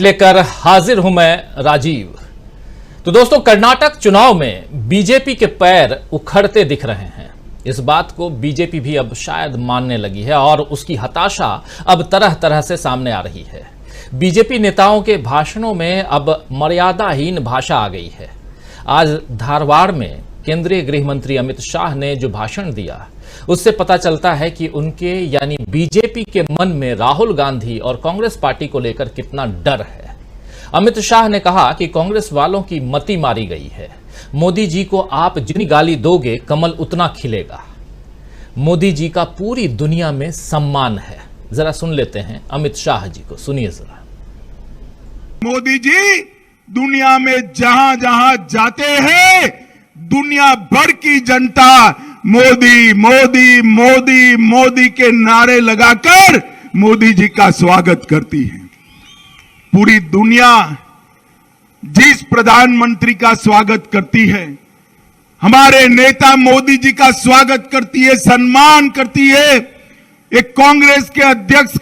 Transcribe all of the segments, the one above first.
लेकर हाजिर हूं मैं राजीव। तो दोस्तों, कर्नाटक चुनाव में बीजेपी के पैर उखड़ते दिख रहे हैं। इस बात को बीजेपी भी अब शायद मानने लगी है और उसकी हताशा अब तरह तरह से सामने आ रही है। बीजेपी नेताओं के भाषणों में अब मर्यादाहीन भाषा आ गई है। आज धारवाड़ में केंद्रीय गृह मंत्री अमित शाह ने जो भाषण दिया, उससे पता चलता है कि उनके यानी बीजेपी के मन में राहुल गांधी और कांग्रेस पार्टी को लेकर कितना डर है। अमित शाह ने कहा कि कांग्रेस वालों की मति मारी गई है। मोदी जी को आप जितनी गाली दोगे, कमल उतना खिलेगा। मोदी जी का पूरी दुनिया में सम्मान है। जरा सुन लेते हैं अमित शाह जी को, सुनिए जरा। मोदी जी दुनिया में जहां जहां जाते हैं, दुनिया भर की जनता मोदी मोदी मोदी मोदी के नारे लगाकर मोदी जी का स्वागत करती है। पूरी दुनिया जिस प्रधानमंत्री का स्वागत करती है, हमारे नेता मोदी जी का स्वागत करती है, सम्मान करती है। एक कांग्रेस के अध्यक्ष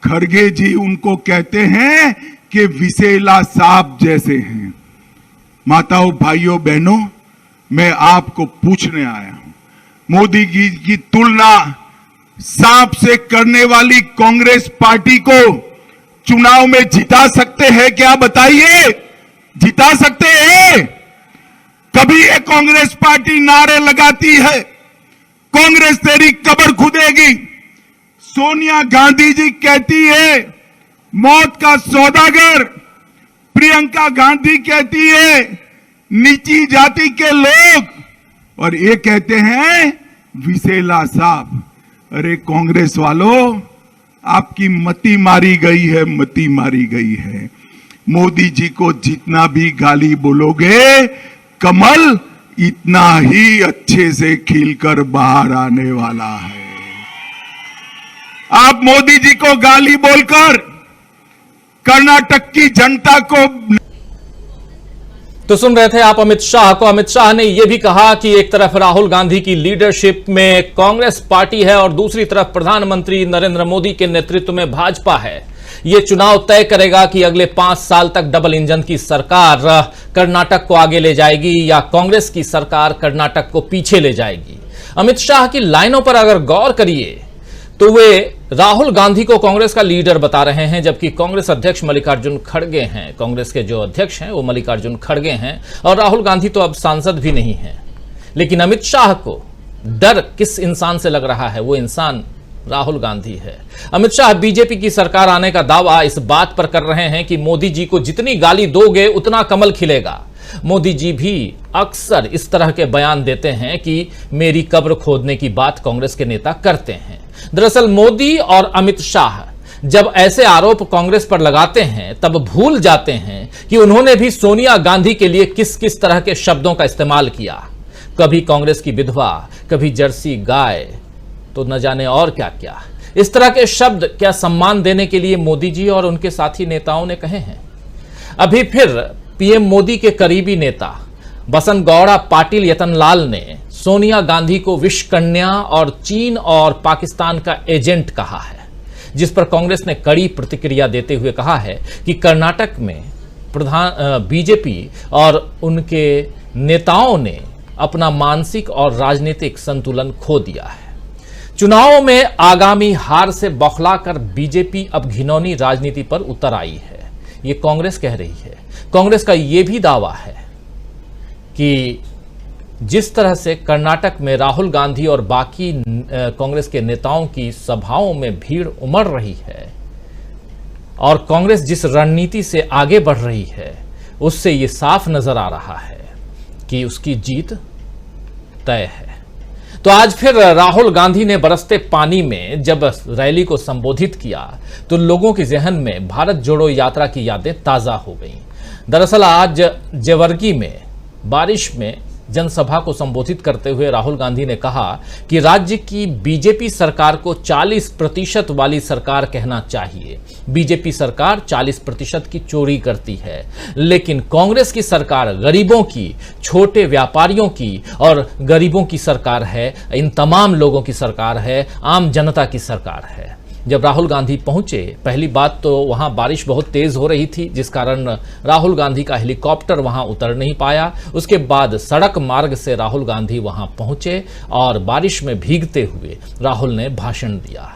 खड़गे जी उनको कहते हैं कि विसेला सांप जैसे हैं। माताओं, भाइयों, बहनों, मैं आपको पूछने आया हूं, मोदी जी की तुलना सांप से करने वाली कांग्रेस पार्टी को चुनाव में जिता सकते हैं क्या? बताइए, जिता सकते हैं? कभी ये कांग्रेस पार्टी नारे लगाती है, कांग्रेस तेरी कब्र खुदेगी। सोनिया गांधी जी कहती है मौत का सौदागर, प्रियंका गांधी कहती है नीची जाति के लोग, और ये कहते हैं विसेला सांप। अरे कांग्रेस वालों, आपकी मति मारी गई है, मति मारी गई है। मोदी जी को जितना भी गाली बोलोगे, कमल इतना ही अच्छे से खिलकर बाहर आने वाला है। आप मोदी जी को गाली बोलकर कर्नाटक की जनता को तो सुन रहे थे आप अमित शाह को। अमित शाह ने यह भी कहा कि एक तरफ राहुल गांधी की लीडरशिप में कांग्रेस पार्टी है और दूसरी तरफ प्रधानमंत्री नरेंद्र मोदी के नेतृत्व में भाजपा है। यह चुनाव तय करेगा कि अगले 5 साल तक डबल इंजन की सरकार कर्नाटक को आगे ले जाएगी या कांग्रेस की सरकार कर्नाटक को पीछे ले जाएगी। अमित शाह की लाइनों पर अगर गौर करिए तो वे राहुल गांधी को कांग्रेस का लीडर बता रहे हैं, जबकि कांग्रेस अध्यक्ष मल्लिकार्जुन खड़गे हैं। कांग्रेस के जो अध्यक्ष हैं वो मल्लिकार्जुन खड़गे हैं और राहुल गांधी तो अब सांसद भी नहीं हैं। लेकिन अमित शाह को डर किस इंसान से लग रहा है? वो इंसान राहुल गांधी है। अमित शाह बीजेपी की सरकार आने का दावा इस बात पर कर रहे हैं कि मोदी जी को जितनी गाली दोगे उतना कमल खिलेगा। मोदी जी भी अक्सर इस तरह के बयान देते हैं कि मेरी कब्र खोदने की बात कांग्रेस के नेता करते हैं। दरअसल मोदी और अमित शाह जब ऐसे आरोप कांग्रेस पर लगाते हैं, तब भूल जाते हैं कि उन्होंने भी सोनिया गांधी के लिए किस किस तरह के शब्दों का इस्तेमाल किया। कभी कांग्रेस की विधवा, कभी जर्सी गाय, तो न जाने और क्या क्या। इस तरह के शब्द क्या सम्मान देने के लिए मोदी जी और उनके साथी नेताओं ने कहे हैं? अभी फिर पीएम मोदी के करीबी नेता बसनगौड़ा पाटिल यतनलाल ने सोनिया गांधी को विश्व कन्या और चीन और पाकिस्तान का एजेंट कहा है, जिस पर कांग्रेस ने कड़ी प्रतिक्रिया देते हुए कहा है कि कर्नाटक में बीजेपी और उनके नेताओं ने अपना मानसिक और राजनीतिक संतुलन खो दिया है। चुनावों में आगामी हार से बौखलाकर बीजेपी अब घिनौनी राजनीति पर उतर आई है, ये कांग्रेस कह रही है। कांग्रेस का यह भी दावा है कि जिस तरह से कर्नाटक में राहुल गांधी और बाकी कांग्रेस के नेताओं की सभाओं में भीड़ उमड़ रही है और कांग्रेस जिस रणनीति से आगे बढ़ रही है, उससे यह साफ नजर आ रहा है कि उसकी जीत तय है। तो आज फिर राहुल गांधी ने बरसते पानी में जब रैली को संबोधित किया तो लोगों के जहन में भारत जोड़ो यात्रा की यादें ताजा हो गईं। दरअसल आज जेवर्गी में बारिश में जनसभा को संबोधित करते हुए राहुल गांधी ने कहा कि राज्य की बीजेपी सरकार को 40% वाली सरकार कहना चाहिए। बीजेपी सरकार 40% की चोरी करती है, लेकिन कांग्रेस की सरकार गरीबों की, छोटे व्यापारियों की और गरीबों की सरकार है। इन तमाम लोगों की सरकार है, आम जनता की सरकार है। जब राहुल गांधी पहुंचे, पहली बात तो वहां बारिश बहुत तेज हो रही थी, जिस कारण राहुल गांधी का हेलीकॉप्टर वहां उतर नहीं पाया। उसके बाद सड़क मार्ग से राहुल गांधी वहां पहुंचे और बारिश में भीगते हुए राहुल ने भाषण दिया।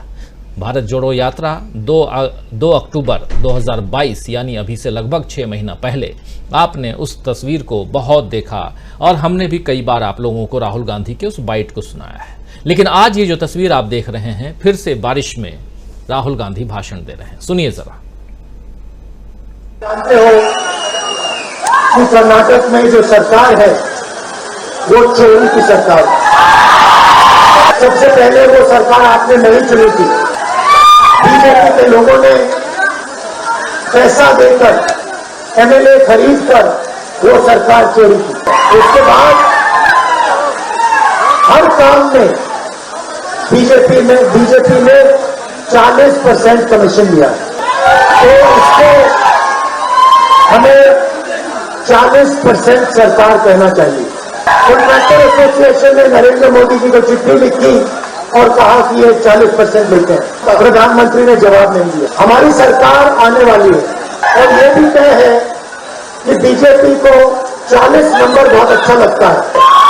भारत जोड़ो यात्रा 2 अक्टूबर 2022 यानी अभी से लगभग 6 महीना पहले आपने उस तस्वीर को बहुत देखा और हमने भी कई बार आप लोगों को राहुल गांधी के उस बाइट को सुनाया है। लेकिन आज ये जो तस्वीर आप देख रहे हैं, फिर से बारिश में राहुल गांधी भाषण दे रहे हैं। सुनिए जरा। जानते हो कि कर्नाटक में जो सरकार है वो चोरी की सरकार है। सबसे पहले वो सरकार आपने नहीं चुनी थी, बीजेपी के लोगों ने पैसा देकर एमएलए खरीद कर वो सरकार चोरी की। उसके बाद हर काम में बीजेपी ने 40% कमीशन लिया, तो इसको हमें 40% सरकार कहना चाहिए। कॉन्ट्रैक्टर एसोसिएशन ने नरेंद्र मोदी जी को चिट्ठी लिखी और कहा कि ये 40% लेते हैं। प्रधानमंत्री ने जवाब नहीं दिया। हमारी सरकार आने वाली है और ये भी तय है कि बीजेपी को 40 नंबर बहुत अच्छा लगता है,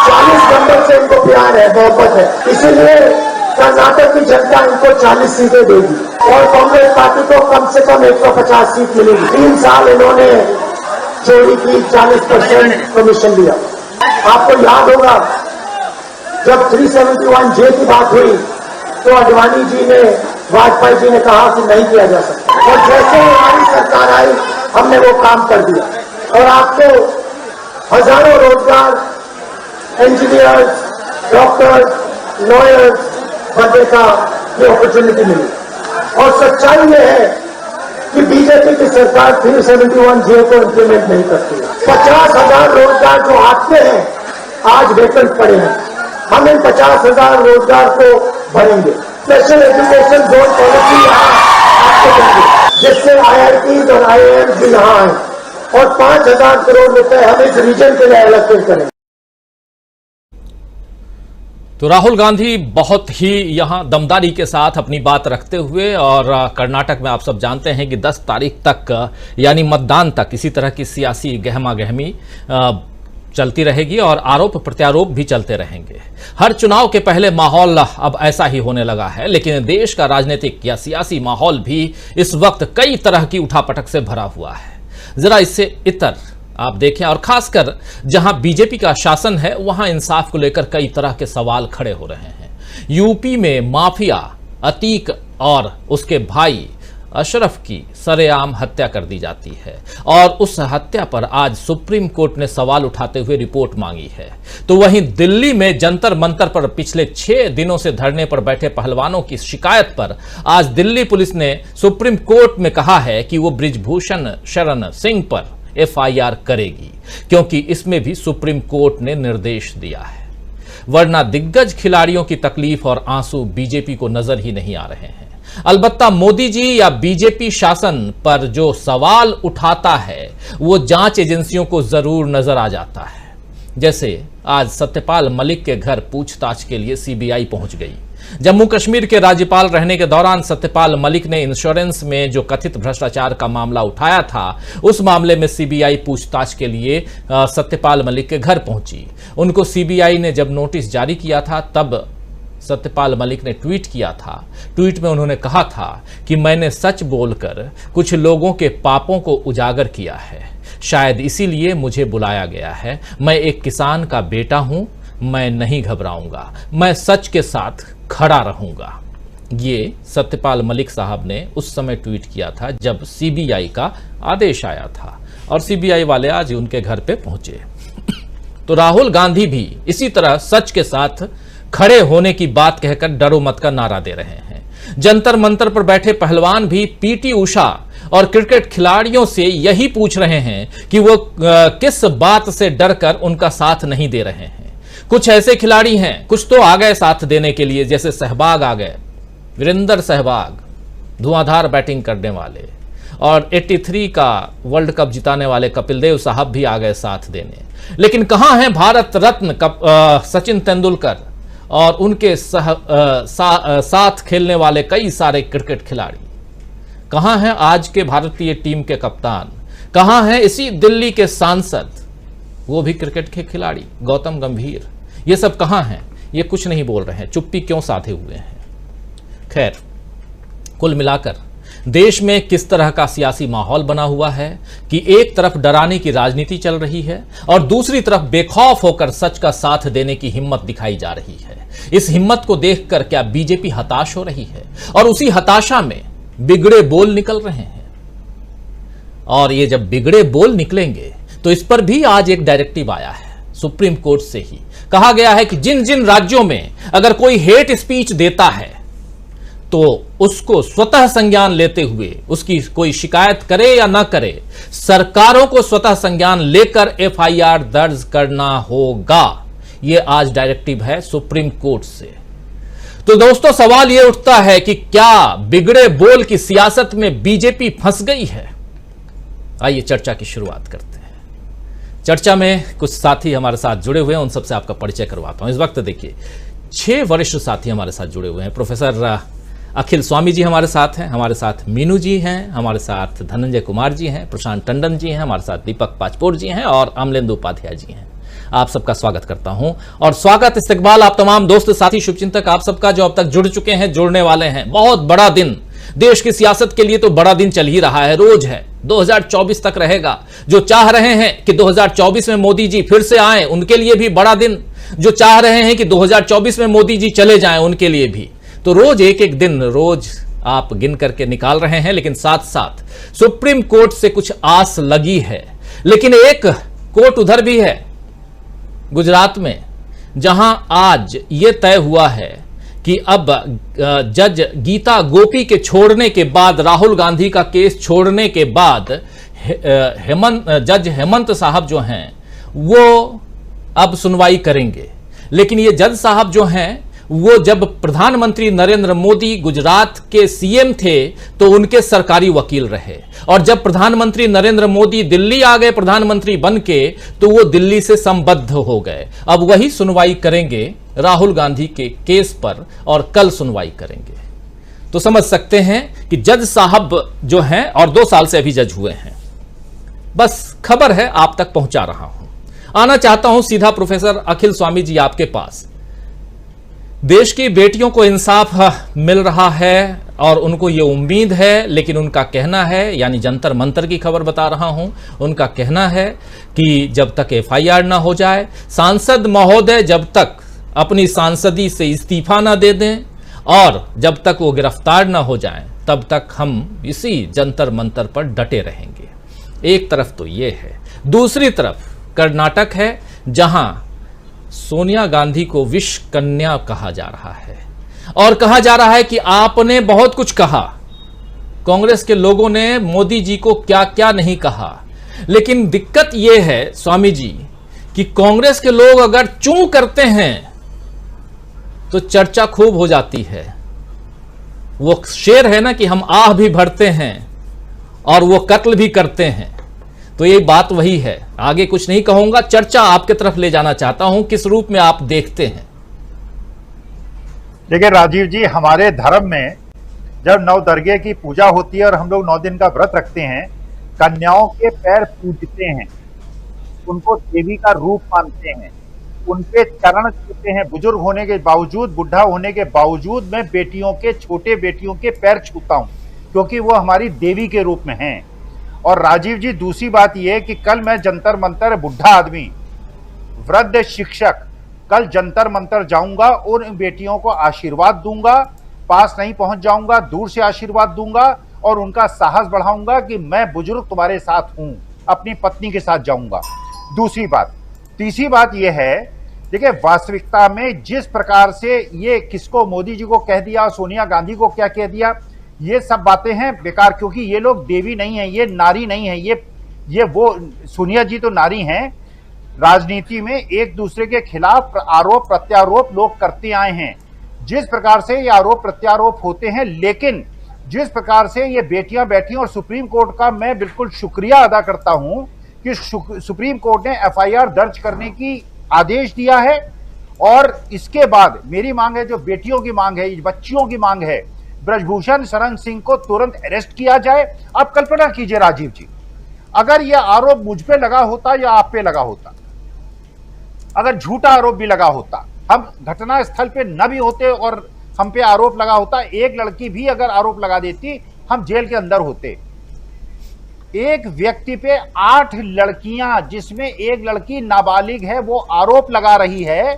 40 नंबर से इनको प्यार है, मोहब्बत है, इसलिए कर्नाटक की जनता इनको 40 सीटें देगी और कांग्रेस पार्टी को कम से कम 150 सीट मिलेगी। 3 साल इन्होंने चोरी की, 40% कमीशन लिया। आपको याद होगा जब 371J की बात हुई तो अडवाणी जी ने, वाजपेयी जी ने कहा कि नहीं किया जा सकता, और जैसे हमारी सरकार आई हमने वो काम कर दिया और आपको हजारों रोजगार, इंजीनियर्स, डॉक्टर्स, लॉयर्स बनने का ये अपॉर्चुनिटी मिली। और सच्चाई ये है कि बीजेपी की सरकार 371J को इंप्लीमेंट नहीं करती है। 50,000 रोजगार जो आपके हैं आज वेकेंट पड़े हैं, हम इन 50,000 रोजगार को भरेंगे। स्पेशल एजुकेशन जोन पॉलिसी यहाँ आपको देंगे, जिससे IITs और IIMs भी यहाँ आए और 5,000 करोड़ रुपए हम इस रीजन के लिए एलोकेट करेंगे। तो राहुल गांधी बहुत ही यहां दमदारी के साथ अपनी बात रखते हुए, और कर्नाटक में आप सब जानते हैं कि 10 तारीख तक यानी मतदान तक इसी तरह की सियासी गहमा गहमी चलती रहेगी और आरोप प्रत्यारोप भी चलते रहेंगे। हर चुनाव के पहले माहौल अब ऐसा ही होने लगा है, लेकिन देश का राजनीतिक या सियासी माहौल भी इस वक्त कई तरह की उठापटक से भरा हुआ है। जरा इससे इतर आप देखें, और खासकर जहां बीजेपी का शासन है वहां इंसाफ को लेकर कई तरह के सवाल खड़े हो रहे हैं। यूपी में माफिया अतीक और उसके भाई अशरफ की सरेआम हत्या कर दी जाती है और उस हत्या पर आज सुप्रीम कोर्ट ने सवाल उठाते हुए रिपोर्ट मांगी है। तो वहीं दिल्ली में जंतर मंतर पर पिछले 6 दिनों से धरने पर बैठे पहलवानों की शिकायत पर आज दिल्ली पुलिस ने सुप्रीम कोर्ट में कहा है कि वो बृजभूषण शरण सिंह पर FIR करेगी, क्योंकि इसमें भी सुप्रीम कोर्ट ने निर्देश दिया है। वरना दिग्गज खिलाड़ियों की तकलीफ और आंसू बीजेपी को नजर ही नहीं आ रहे हैं। अलबत्ता मोदी जी या बीजेपी शासन पर जो सवाल उठाता है वो जांच एजेंसियों को जरूर नजर आ जाता है। जैसे आज सत्यपाल मलिक के घर पूछताछ के लिए CBI पहुंच गई। जम्मू कश्मीर के राज्यपाल रहने के दौरान सत्यपाल मलिक ने इंश्योरेंस में जो कथित भ्रष्टाचार का मामला उठाया था, उस मामले में CBI पूछताछ के लिए सत्यपाल मलिक के घर पहुंची। उनको CBI ने जब नोटिस जारी किया था तब सत्यपाल मलिक ने ट्वीट किया था। ट्वीट में उन्होंने कहा था कि मैंने सच बोलकर कुछ लोगों के पापों को उजागर किया है, शायद इसीलिए मुझे बुलाया गया है। मैं एक किसान का बेटा हूं, मैं नहीं घबराऊंगा, मैं सच के साथ खड़ा रहूंगा। ये सत्यपाल मलिक साहब ने उस समय ट्वीट किया था जब CBI का आदेश आया था और CBI वाले आज उनके घर पे पहुंचे। तो राहुल गांधी भी इसी तरह सच के साथ खड़े होने की बात कहकर डरो मत का नारा दे रहे हैं। जंतर मंतर पर बैठे पहलवान भी PT उषा और क्रिकेट खिलाड़ियों से यही पूछ रहे हैं कि वो किस बात से डरकर उनका साथ नहीं दे रहे हैं। कुछ ऐसे खिलाड़ी हैं, कुछ तो आ गए साथ देने के लिए, जैसे सहवाग आ गए, वीरेंद्र सहवाग, धुआंधार बैटिंग करने वाले, और 83 का वर्ल्ड कप जिताने वाले कपिल देव साहब भी आ गए साथ देने। लेकिन कहां है भारत रत्न सचिन तेंदुलकर और उनके साथ खेलने वाले कई सारे क्रिकेट खिलाड़ी। कहां हैं आज के भारतीय टीम के कप्तान? कहां हैं इसी दिल्ली के सांसद, वो भी क्रिकेट के खिलाड़ी, गौतम गंभीर? ये सब कहां हैं? ये कुछ नहीं बोल रहे हैं, चुप्पी क्यों साधे हुए हैं? खैर, कुल मिलाकर देश में किस तरह का सियासी माहौल बना हुआ है कि एक तरफ डराने की राजनीति चल रही है और दूसरी तरफ बेखौफ होकर सच का साथ देने की हिम्मत दिखाई जा रही है। इस हिम्मत को देखकर क्या बीजेपी हताश हो रही है? और उसी हताशा में बिगड़े बोल निकल रहे हैं। और ये जब बिगड़े बोल निकलेंगे तो इस पर भी आज एक डायरेक्टिव आया है सुप्रीम कोर्ट से ही। कहा गया है कि जिन जिन राज्यों में अगर कोई हेट स्पीच देता है तो उसको स्वतः संज्ञान लेते हुए, उसकी कोई शिकायत करे या ना करे, सरकारों को स्वतः संज्ञान लेकर एफआईआर दर्ज करना होगा। यह आज डायरेक्टिव है सुप्रीम कोर्ट से। तो दोस्तों, सवाल यह उठता है कि क्या बिगड़े बोल की सियासत में बीजेपी फंस गई है? आइए चर्चा की शुरुआत करते हैं। चर्चा में कुछ साथी हमारे साथ जुड़े हुए हैं, उन सबसे आपका परिचय करवाता हूं। इस वक्त देखिए 6 वरिष्ठ साथी हमारे साथ जुड़े हुए हैं। प्रोफेसर अखिल स्वामी जी हमारे साथ हैं, हमारे साथ मीनू जी हैं, हमारे साथ धनंजय कुमार जी हैं, प्रशांत टंडन जी हैं, हमारे साथ दीपक पाचपोर जी हैं और अमलेंदु उपाध्याय जी हैं। आप सबका स्वागत करता हूं और स्वागत इस्तकबाल आप तमाम दोस्त साथी शुभचिंतक आप सबका जो अब तक जुड़ चुके हैं, जुड़ने वाले हैं। बहुत बड़ा दिन देश की सियासत के लिए तो बड़ा दिन चल ही रहा है, रोज है। 2024 तक रहेगा। जो चाह रहे हैं कि 2024 में मोदी जी फिर से आए, उनके लिए भी बड़ा दिन। जो चाह रहे हैं कि 2024 में मोदी जी चले जाएं, उनके लिए भी। तो रोज एक एक दिन रोज आप गिन करके निकाल रहे हैं, लेकिन साथ साथ सुप्रीम कोर्ट से कुछ आस लगी है। लेकिन एक कोर्ट उधर भी है गुजरात में, जहां आज यह तय हुआ है कि अब जज गीता गोपी के छोड़ने के बाद, राहुल गांधी का केस छोड़ने के बाद जज हेमंत साहब जो हैं वो अब सुनवाई करेंगे। लेकिन ये जज साहब जो हैं वो जब प्रधानमंत्री नरेंद्र मोदी गुजरात के सीएम थे तो उनके सरकारी वकील रहे, और जब प्रधानमंत्री नरेंद्र मोदी दिल्ली आ गए प्रधानमंत्री बन के, तो वो दिल्ली से संबद्ध हो गए। अब वही सुनवाई करेंगे राहुल गांधी के केस पर और कल सुनवाई करेंगे। तो समझ सकते हैं कि जज साहब जो हैं, और 2 साल से अभी जज हुए हैं। बस खबर है आप तक पहुंचा रहा हूं। आना चाहता हूं सीधा प्रोफेसर अखिल स्वामी जी आपके पास। देश की बेटियों को इंसाफ मिल रहा है और उनको ये उम्मीद है, लेकिन उनका कहना है, यानी जंतर मंतर की खबर बता रहा हूं, उनका कहना है कि जब तक एफआईआर ना हो जाए, सांसद महोदय जब तक अपनी सांसदी से इस्तीफा ना दे दें और जब तक वो गिरफ्तार ना हो जाएं, तब तक हम इसी जंतर मंतर पर डटे रहेंगे। एक तरफ तो ये है, दूसरी तरफ कर्नाटक है, जहां सोनिया गांधी को विष कन्या कहा जा रहा है और कहा जा रहा है कि आपने बहुत कुछ कहा, कांग्रेस के लोगों ने मोदी जी को क्या क्या नहीं कहा। लेकिन दिक्कत यह है स्वामी जी कि कांग्रेस के लोग अगर चूं करते हैं तो चर्चा खूब हो जाती है। वो शेर है ना कि हम आह भी भरते हैं और वो कत्ल भी करते हैं। तो ये बात वही है। आगे कुछ नहीं कहूंगा, चर्चा आपके तरफ ले जाना चाहता हूं, किस रूप में आप देखते हैं? देखिए राजीव जी, हमारे धर्म में जब नवदुर्गे की पूजा होती है और हम लोग 9 दिन का व्रत रखते हैं, कन्याओं के पैर पूजते हैं, उनको देवी का रूप मानते हैं, उनके चरण छूते हैं। बुजुर्ग होने के बावजूद, बुढ़ा होने के बावजूद मैं बेटियों के, छोटे बेटियों के पैर छूता हूं, क्योंकि वो हमारी देवी के रूप में हैं। और राजीव जी, दूसरी बात यह कि कल मैं जंतर मंतर, बुढ़ा आदमी, वृद्ध शिक्षक, कल जंतर मंतर जाऊंगा, उन बेटियों को आशीर्वाद दूंगा, पास नहीं पहुंच जाऊंगा, दूर से आशीर्वाद दूंगा और उनका साहस बढ़ाऊंगा कि मैं बुजुर्ग तुम्हारे साथ हूं, अपनी पत्नी के साथ जाऊंगा। दूसरी बात। तीसरी बात यह है, देखिए वास्तविकता में जिस प्रकार से ये किसको मोदी जी को कह दिया, सोनिया गांधी को क्या कह दिया, ये सब बातें हैं बेकार, क्योंकि ये लोग देवी नहीं है, ये नारी नहीं है। ये वो सोनिया जी तो नारी हैं। राजनीति में एक दूसरे के खिलाफ आरोप प्रत्यारोप लोग करते आए हैं। जिस प्रकार से ये आरोप प्रत्यारोप होते हैं, लेकिन जिस प्रकार से ये बेटियां बैठी, और सुप्रीम कोर्ट का मैं बिल्कुल शुक्रिया अदा करता हूं कि सुप्रीम कोर्ट ने एफआईआर दर्ज करने की आदेश दिया है और इसके बाद मेरी मांग है, जो बेटियों की मांग है, बच्चियों की मांग है, ब्रजभूषण शरण सिंह को तुरंत अरेस्ट किया जाए। आप कल्पना कीजिए राजीव जी, अगर यह आरोप मुझ पे लगा होता या आप पे लगा होता, अगर झूठा आरोप भी लगा होता, हम घटना स्थल पे न भी होते और हम पे आरोप लगा होता, एक लड़की भी अगर आरोप लगा देती, हम जेल के अंदर होते। एक व्यक्ति पे 8 लड़कियां, जिसमें एक लड़की नाबालिग है, वो आरोप लगा रही है।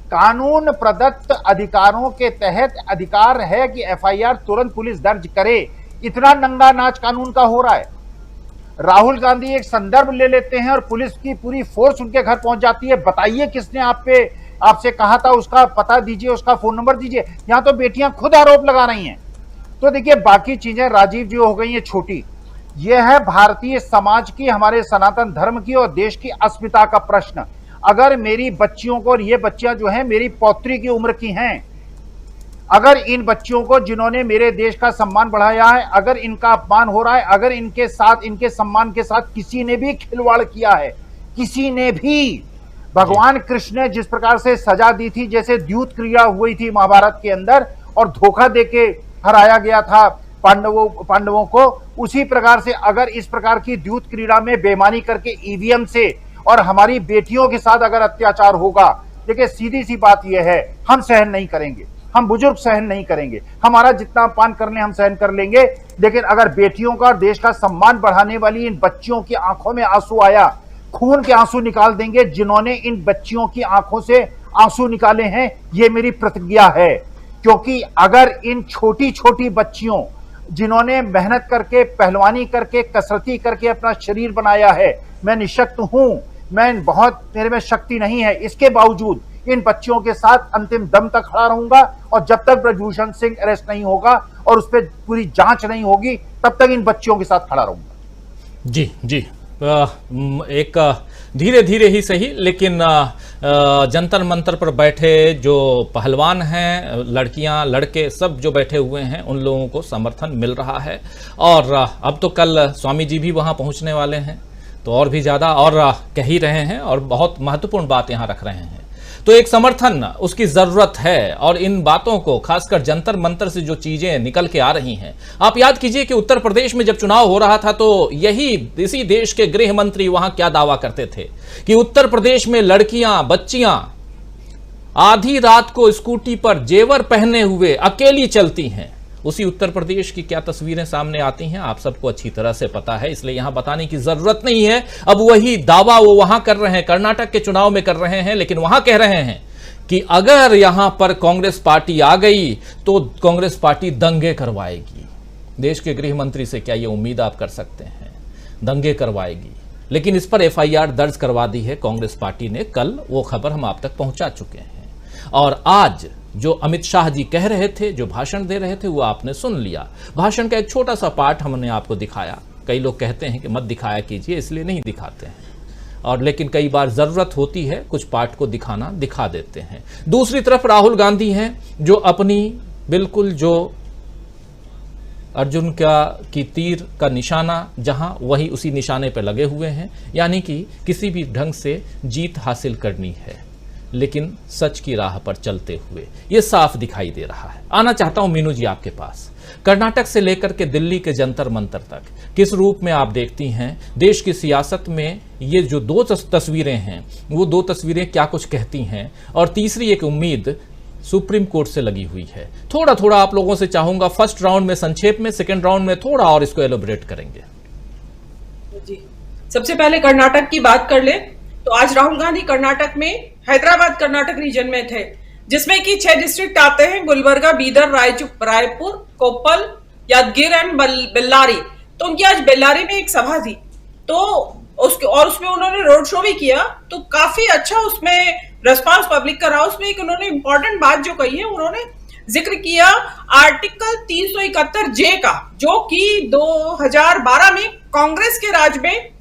कानून प्रदत्त अधिकारों के तहत अधिकार है कि एफआईआर तुरंत पुलिस दर्ज करे। इतना नंगा नाच कानून का हो रहा है। राहुल गांधी एक संदर्भ ले लेते हैं और पुलिस की पूरी फोर्स उनके घर पहुंच जाती है। बताइए किसने आपसे कहा था, उसका पता दीजिए, उसका फोन नंबर दीजिए। यहां तो बेटियां खुद आरोप लगा रही हैं। तो देखिए, बाकी चीजें राजीव जी हो गई हैं छोटी। यह है भारतीय समाज की, हमारे सनातन धर्म की और देश की अस्मिता का प्रश्न। अगर मेरी बच्चियों को, और ये बच्चियां जो हैं मेरी पौत्री की उम्र की हैं, अगर इन बच्चियों को, जिन्होंने मेरे देश का सम्मान बढ़ाया है, अगर इनका अपमान हो रहा है, अगर इनके साथ, इनके सम्मान के साथ किसी ने भी खिलवाड़ किया है, किसी ने भी, भगवान कृष्ण ने जिस प्रकार से सजा दी थी, जैसे द्यूत क्रिया हुई थी महाभारत के अंदर और धोखा देके हराया गया था पांडवों को, उसी प्रकार से अगर इस प्रकार की द्यूत क्रीड़ा में बेईमानी करके ईवीएम से और हमारी बेटियों के साथ अगर अत्याचार होगा, देखिए सीधी सी बात यह है, हम सहन नहीं करेंगे। हम बुजुर्ग सहन नहीं करेंगे। हमारा जितना अपमान कर लें हम सहन कर लेंगे, लेकिन अगर बेटियों का और देश का सम्मान बढ़ाने वाली इन बच्चियों की आंखों में आंसू आया, खून के आंसू निकाल देंगे। जिन्होंने इन बच्चियों की आंखों से आंसू निकाले हैं, ये मेरी प्रतिज्ञा है। क्योंकि अगर इन छोटी छोटी बच्चियों, जिन्होंने मेहनत करके, पहलवानी करके, कसरती करके अपना शरीर बनाया है, मैं निशक्त हूं, मेरे में शक्ति नहीं है, इसके बावजूद इन बच्चियों के साथ अंतिम दम तक खड़ा रहूंगा। और जब तक ब्रजभूषण सिंह अरेस्ट नहीं होगा और उस पर पूरी जांच नहीं होगी, तब तक इन बच्चियों के साथ खड़ा रहूंगा। जी जी, एक धीरे धीरे ही सही, लेकिन जंतर मंतर पर बैठे जो पहलवान हैं, लड़कियां, लड़के, सब जो बैठे हुए हैं, उन लोगों को समर्थन मिल रहा है। और अब तो कल स्वामी जी भी वहां पहुंचने वाले हैं, तो और भी ज़्यादा और कह ही रहे हैं और बहुत महत्वपूर्ण बात यहाँ रख रहे हैं। तो एक समर्थन उसकी ज़रूरत है। और इन बातों को, खासकर जंतर मंतर से जो चीज़ें निकल के आ रही हैं, आप याद कीजिए कि उत्तर प्रदेश में जब चुनाव हो रहा था तो इसी देश के गृह मंत्री वहां क्या दावा करते थे कि उत्तर प्रदेश में लड़कियां, बच्चियां आधी रात को स्कूटी पर जेवर पहने हुए अकेली चलती हैं। उसी उत्तर प्रदेश की क्या तस्वीरें सामने आती हैं, आप सबको अच्छी तरह से पता है, इसलिए यहां बताने की जरूरत नहीं है। अब वही दावा वो वहां कर रहे हैं, कर्नाटक के चुनाव में कर रहे हैं, लेकिन वहां कह रहे हैं कि अगर यहां पर कांग्रेस पार्टी आ गई तो कांग्रेस पार्टी दंगे करवाएगी। देश के गृह मंत्री से क्या यह उम्मीद आप कर सकते हैं? दंगे करवाएगी। लेकिन इस पर एफआईआर दर्ज करवा दी है कांग्रेस पार्टी ने। कल वो खबर हम आप तक पहुंचा चुके हैं। और आज जो अमित शाह जी कह रहे थे, जो भाषण दे रहे थे, वो आपने सुन लिया। भाषण का एक छोटा सा पार्ट हमने आपको दिखाया। कई लोग कहते हैं कि मत दिखाया कीजिए, इसलिए नहीं दिखाते हैं, और लेकिन कई बार जरूरत होती है कुछ पार्ट को दिखाना, दिखा देते हैं। दूसरी तरफ राहुल गांधी हैं जो अपनी बिल्कुल जो अर्जुन की तीर का निशाना जहां, वही उसी निशाने पर लगे हुए हैं, यानी कि किसी भी ढंग से जीत हासिल करनी है, लेकिन सच की राह पर चलते हुए। यह साफ दिखाई दे रहा है। आना चाहता हूं मीनू जी आपके पास। कर्नाटक से लेकर के दिल्ली के जंतर मंतर तक किस रूप में आप देखती हैं देश की सियासत में ये जो दो तस्वीरें हैं, वो दो तस्वीरें क्या कुछ कहती हैं? और तीसरी एक उम्मीद सुप्रीम कोर्ट से लगी हुई है। थोड़ा थोड़ा आप लोगों से चाहूंगा, फर्स्ट राउंड में संक्षेप में, सेकेंड राउंड में थोड़ा और इसको एलोबरेट करेंगे। जी, सबसे पहले कर्नाटक की बात कर ले तो आज राहुल गांधी कर्नाटक में हैदराबाद कर्नाटक रीजन में थे, जिसमें कि 6 डिस्ट्रिक्ट आते हैं, गुलबर्गा, बीदर, रायपुर, कोप्पल, यादगीर एंड बेल्लारी। तो उनकी आज बेल्लारी में एक सभा थी, तो उसमें उन्होंने रोड शो भी किया, तो काफी अच्छा उसमें रेस्पॉन्स पब्लिक का रहा। उसमें एक उन्होंने इंपॉर्टेंट बात जो कही है, उन्होंने जिक्र किया आर्टिकल 371 जे का, जो कि 2012 में कांग्रेस के राज में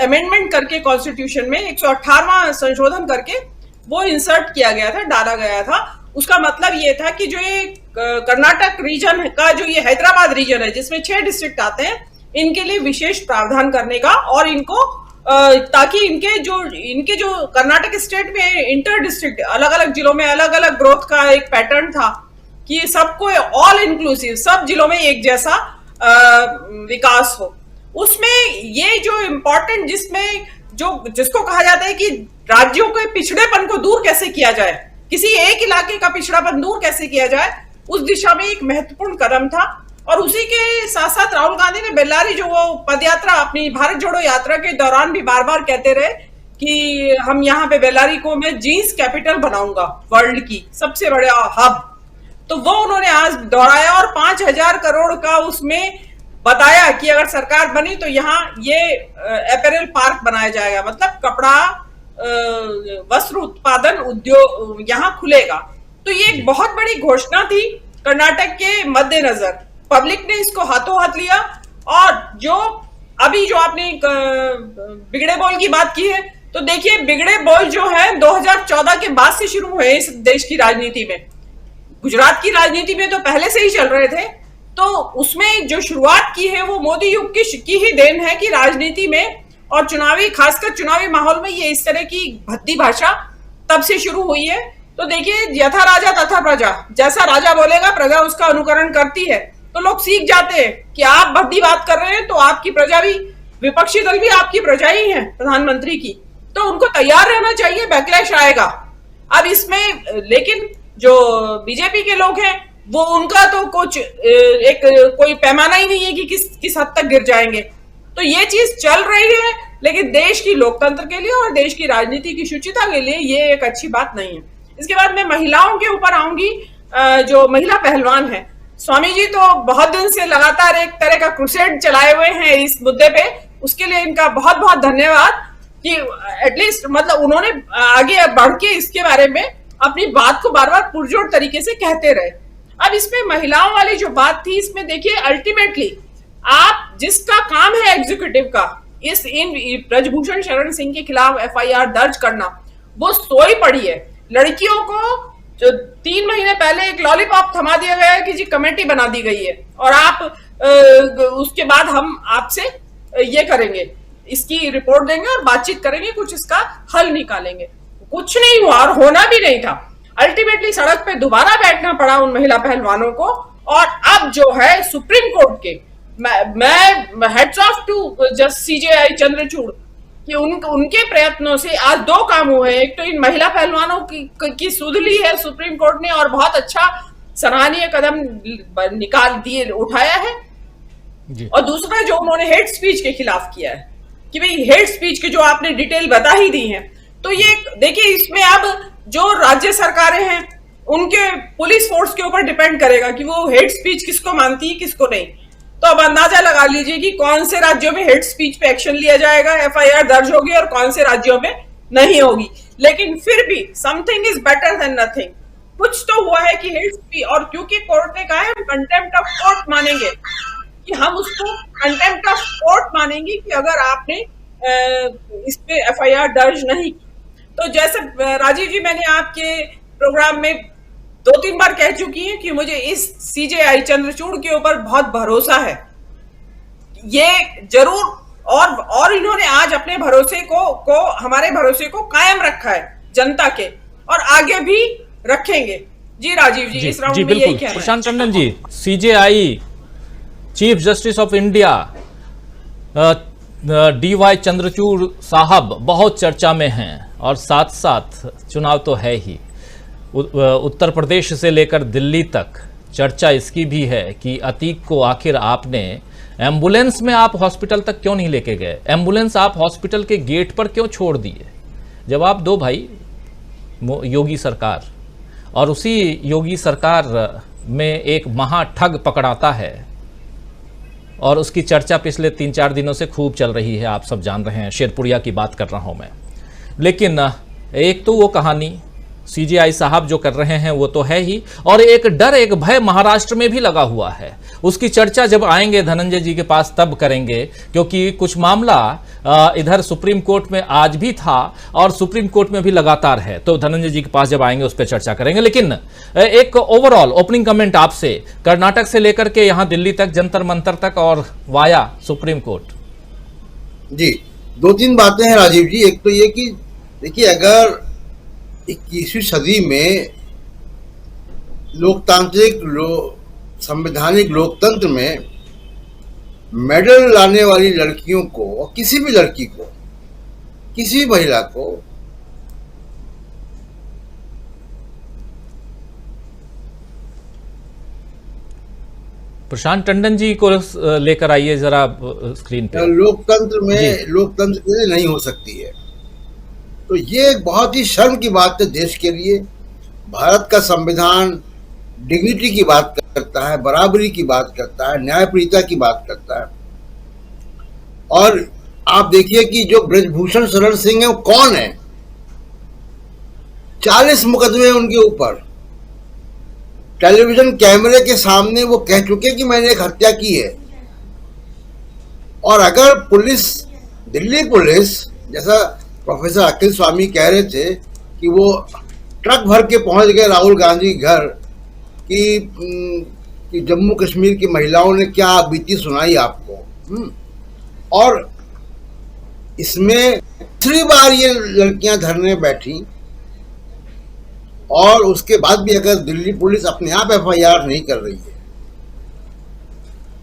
अमेंडमेंट करके कॉन्स्टिट्यूशन में 118वां संशोधन करके वो इंसर्ट किया गया था, डाला गया था। उसका मतलब ये था कि जो ये कर्नाटक रीजन का, जो ये हैदराबाद रीजन है जिसमें 6 डिस्ट्रिक्ट आते हैं, इनके लिए विशेष प्रावधान करने का और इनको ताकि इनके जो कर्नाटक स्टेट में इंटर डिस्ट्रिक्ट अलग अलग जिलों में अलग अलग ग्रोथ का एक पैटर्न था कि सबको ऑल इंक्लूसिव सब जिलों में एक जैसा विकास हो। उसमें ये जो इम्पोर्टेंट जिसको कहा जाता है कि राज्यों के पिछड़ेपन को दूर कैसे किया जाए, किसी एक इलाके का पिछड़ापन दूर कैसे किया जाए, उस दिशा में एक महत्वपूर्ण कदम था। और उसी के साथ साथ राहुल गांधी ने बेल्लारी जो वो पदयात्रा अपनी भारत जोड़ो यात्रा के दौरान भी बार बार कहते रहे कि हम यहाँ पे बेल्लारी को मैं जींस कैपिटल बनाऊंगा, वर्ल्ड की सबसे बड़ा हब। तो वो उन्होंने आज दोहराया और 5,000 करोड़ का उसमें बताया कि अगर सरकार बनी तो यहाँ ये अपैरल पार्क बनाया जाएगा, मतलब कपड़ा वस्त्र उत्पादन उद्योग यहाँ खुलेगा। तो ये एक बहुत बड़ी घोषणा थी कर्नाटक के मद्देनजर। पब्लिक ने इसको हाथों हाथ लिया। और जो आपने बिगड़े बोल की बात की है, तो देखिए बिगड़े बोल जो है 2014 के बाद से शुरू हुए इस देश की राजनीति में। गुजरात की राजनीति में तो पहले से ही चल रहे थे, तो उसमें जो शुरुआत की है वो मोदी युग की ही देन है कि राजनीति में और खासकर चुनावी माहौल में ये इस तरह की भद्दी भाषा तब से शुरू हुई है। तो देखिए यथा राजा तथा प्रजा, जैसा राजा बोलेगा प्रजा उसका अनुकरण करती है। तो लोग सीख जाते हैं कि आप भद्दी बात कर रहे हैं तो आपकी प्रजा भी, विपक्षी दल भी आपकी प्रजा ही है प्रधानमंत्री की, तो उनको तैयार रहना चाहिए, बैकलैश आएगा। अब इसमें लेकिन जो बीजेपी के लोग हैं वो उनका तो कोई पैमाना ही नहीं है कि किस हद तक गिर जाएंगे। तो ये चीज चल रही है, लेकिन देश की लोकतंत्र के लिए और देश की राजनीति की शुचिता के लिए ये एक अच्छी बात नहीं है। इसके बाद मैं महिलाओं के ऊपर आऊंगी। जो महिला पहलवान है, स्वामी जी तो बहुत दिन से लगातार एक तरह का क्रूसेड चलाए हुए हैं इस मुद्दे पे, उसके लिए इनका बहुत बहुत धन्यवाद कि एटलीस्ट मतलब उन्होंने आगे बढ़ के इसके बारे में अपनी बात को बार बार पुरजोर तरीके से कहते रहे। अब इसमें महिलाओं वाली जो बात थी, इसमें देखिए अल्टीमेटली आप जिसका काम है एग्जीक्यूटिव का इन ब्रजभूषण शरण सिंह के खिलाफ FIR दर्ज करना, वो सोई पड़ी है। लड़कियों को जो 3 महीने पहले एक लॉलीपॉप थमा दिया गया है कि जी कमेटी बना दी गई है और आप उसके बाद हम आपसे ये करेंगे, इसकी रिपोर्ट देंगे और बातचीत करेंगे, कुछ इसका हल निकालेंगे। कुछ नहीं हुआ और होना भी नहीं था। अल्टीमेटली सड़क पे दोबारा बैठना पड़ा उन महिला पहलवानों को। और अब जो है सुप्रीम कोर्ट के, मैं heads off to just CJI Chandrachud कि उनके प्रयत्नों से आज 2 काम हुए। एक तो इन महिला पहलवानों की सुध ली है सुप्रीम कोर्ट ने और बहुत अच्छा सराहनीय कदम उठाया है जी। और दूसरा जो उन्होंने हेट स्पीच के खिलाफ किया है कि भाई हेट स्पीच के जो आपने डिटेल बता ही दी है, तो ये देखिए इसमें अब जो राज्य सरकारें हैं उनके पुलिस फोर्स के ऊपर डिपेंड करेगा कि वो हेट स्पीच किसको मानती है किसको नहीं। तो अब अंदाजा लगा लीजिए कि कौन से राज्यों में हेट स्पीच पे एक्शन लिया जाएगा, FIR दर्ज होगी और कौन से राज्यों में नहीं होगी। लेकिन फिर भी something is better than nothing. कुछ तो हुआ है कि हेट स्पीच, और क्योंकि कोर्ट ने कहा है हम कंटेम्प्ट ऑफ कोर्ट मानेंगे, कि हम उसको कंटेम्प्ट ऑफ कोर्ट मानेंगे कि अगर आपने इस पे FIR दर्ज नहीं की। तो जैसे राजीव जी मैंने आपके प्रोग्राम में 2-3 बार कह चुकी है कि मुझे इस CJI चंद्रचूड़ के ऊपर बहुत भरोसा है, ये जरूर। और इन्होंने आज अपने भरोसे को हमारे भरोसे को कायम रखा है जनता के, और आगे भी रखेंगे। जी राजीव जी, इस राउंड में यही कहना है। प्रशांत Tandon ji, CJI chief justice of India DY Chandrachud साहब बहुत चर्चा में हैं और साथ साथ चुनाव तो है ही। उत्तर प्रदेश से लेकर दिल्ली तक चर्चा इसकी भी है कि अतीक को आखिर आपने एम्बुलेंस में आप हॉस्पिटल तक क्यों नहीं लेके गए, एम्बुलेंस आप हॉस्पिटल के गेट पर क्यों छोड़ दिए। जवाब दो भाई, योगी सरकार। और उसी योगी सरकार में एक महा ठग पकड़ाता है और उसकी चर्चा पिछले 3-4 दिनों से खूब चल रही है, आप सब जान रहे हैं। शेरपुरिया की बात कर रहा हूं मैं। लेकिन एक तो वो कहानी CJI साहब जो कर रहे हैं वो तो है ही, और एक डर एक भय महाराष्ट्र में भी लगा हुआ है। उसकी चर्चा जब आएंगे धनंजय जी के पास तब करेंगे, क्योंकि कुछ मामला इधर सुप्रीम कोर्ट में आज भी था और सुप्रीम कोर्ट में भी लगातार है। तो धनंजय जी के पास जब आएंगे उस पर चर्चा करेंगे। लेकिन एक ओवरऑल ओपनिंग कमेंट आपसे, कर्नाटक से लेकर के यहां दिल्ली तक, जंतर मंतर तक और वाया सुप्रीम कोर्ट। जी, दो तीन बातें हैं राजीव जी। एक तो ये कि देखिए, अगर 21वीं सदी में संवैधानिक लोकतंत्र में मेडल लाने वाली लड़कियों को, किसी भी लड़की को, किसी भी महिला को प्रशांत टंडन जी को लेकर आइए जरा स्क्रीन पे। लोकतंत्र के लिए नहीं हो सकती है, तो ये एक बहुत ही शर्म की बात है देश के लिए। भारत का संविधान डिग्निटी की बात करता है, बराबरी की बात करता है, न्यायप्रियता की बात करता है। और आप देखिए कि जो ब्रजभूषण शरण सिंह है वो कौन है? 40 मुकदमे उनके ऊपर। टेलीविजन कैमरे के सामने वो कह चुके कि मैंने एक हत्या की है। और अगर पुलिस, दिल्ली पुलिस, जैसा प्रोफेसर अखिल स्वामी कह रहे थे कि वो ट्रक भर के पहुंच गए राहुल गांधी घर कि जम्मू कश्मीर की महिलाओं ने क्या बीती सुनाई आपको। और इसमें दूसरी बार ये लड़कियां धरने बैठी, और उसके बाद भी अगर दिल्ली पुलिस अपने आप एफआईआर नहीं कर रही है,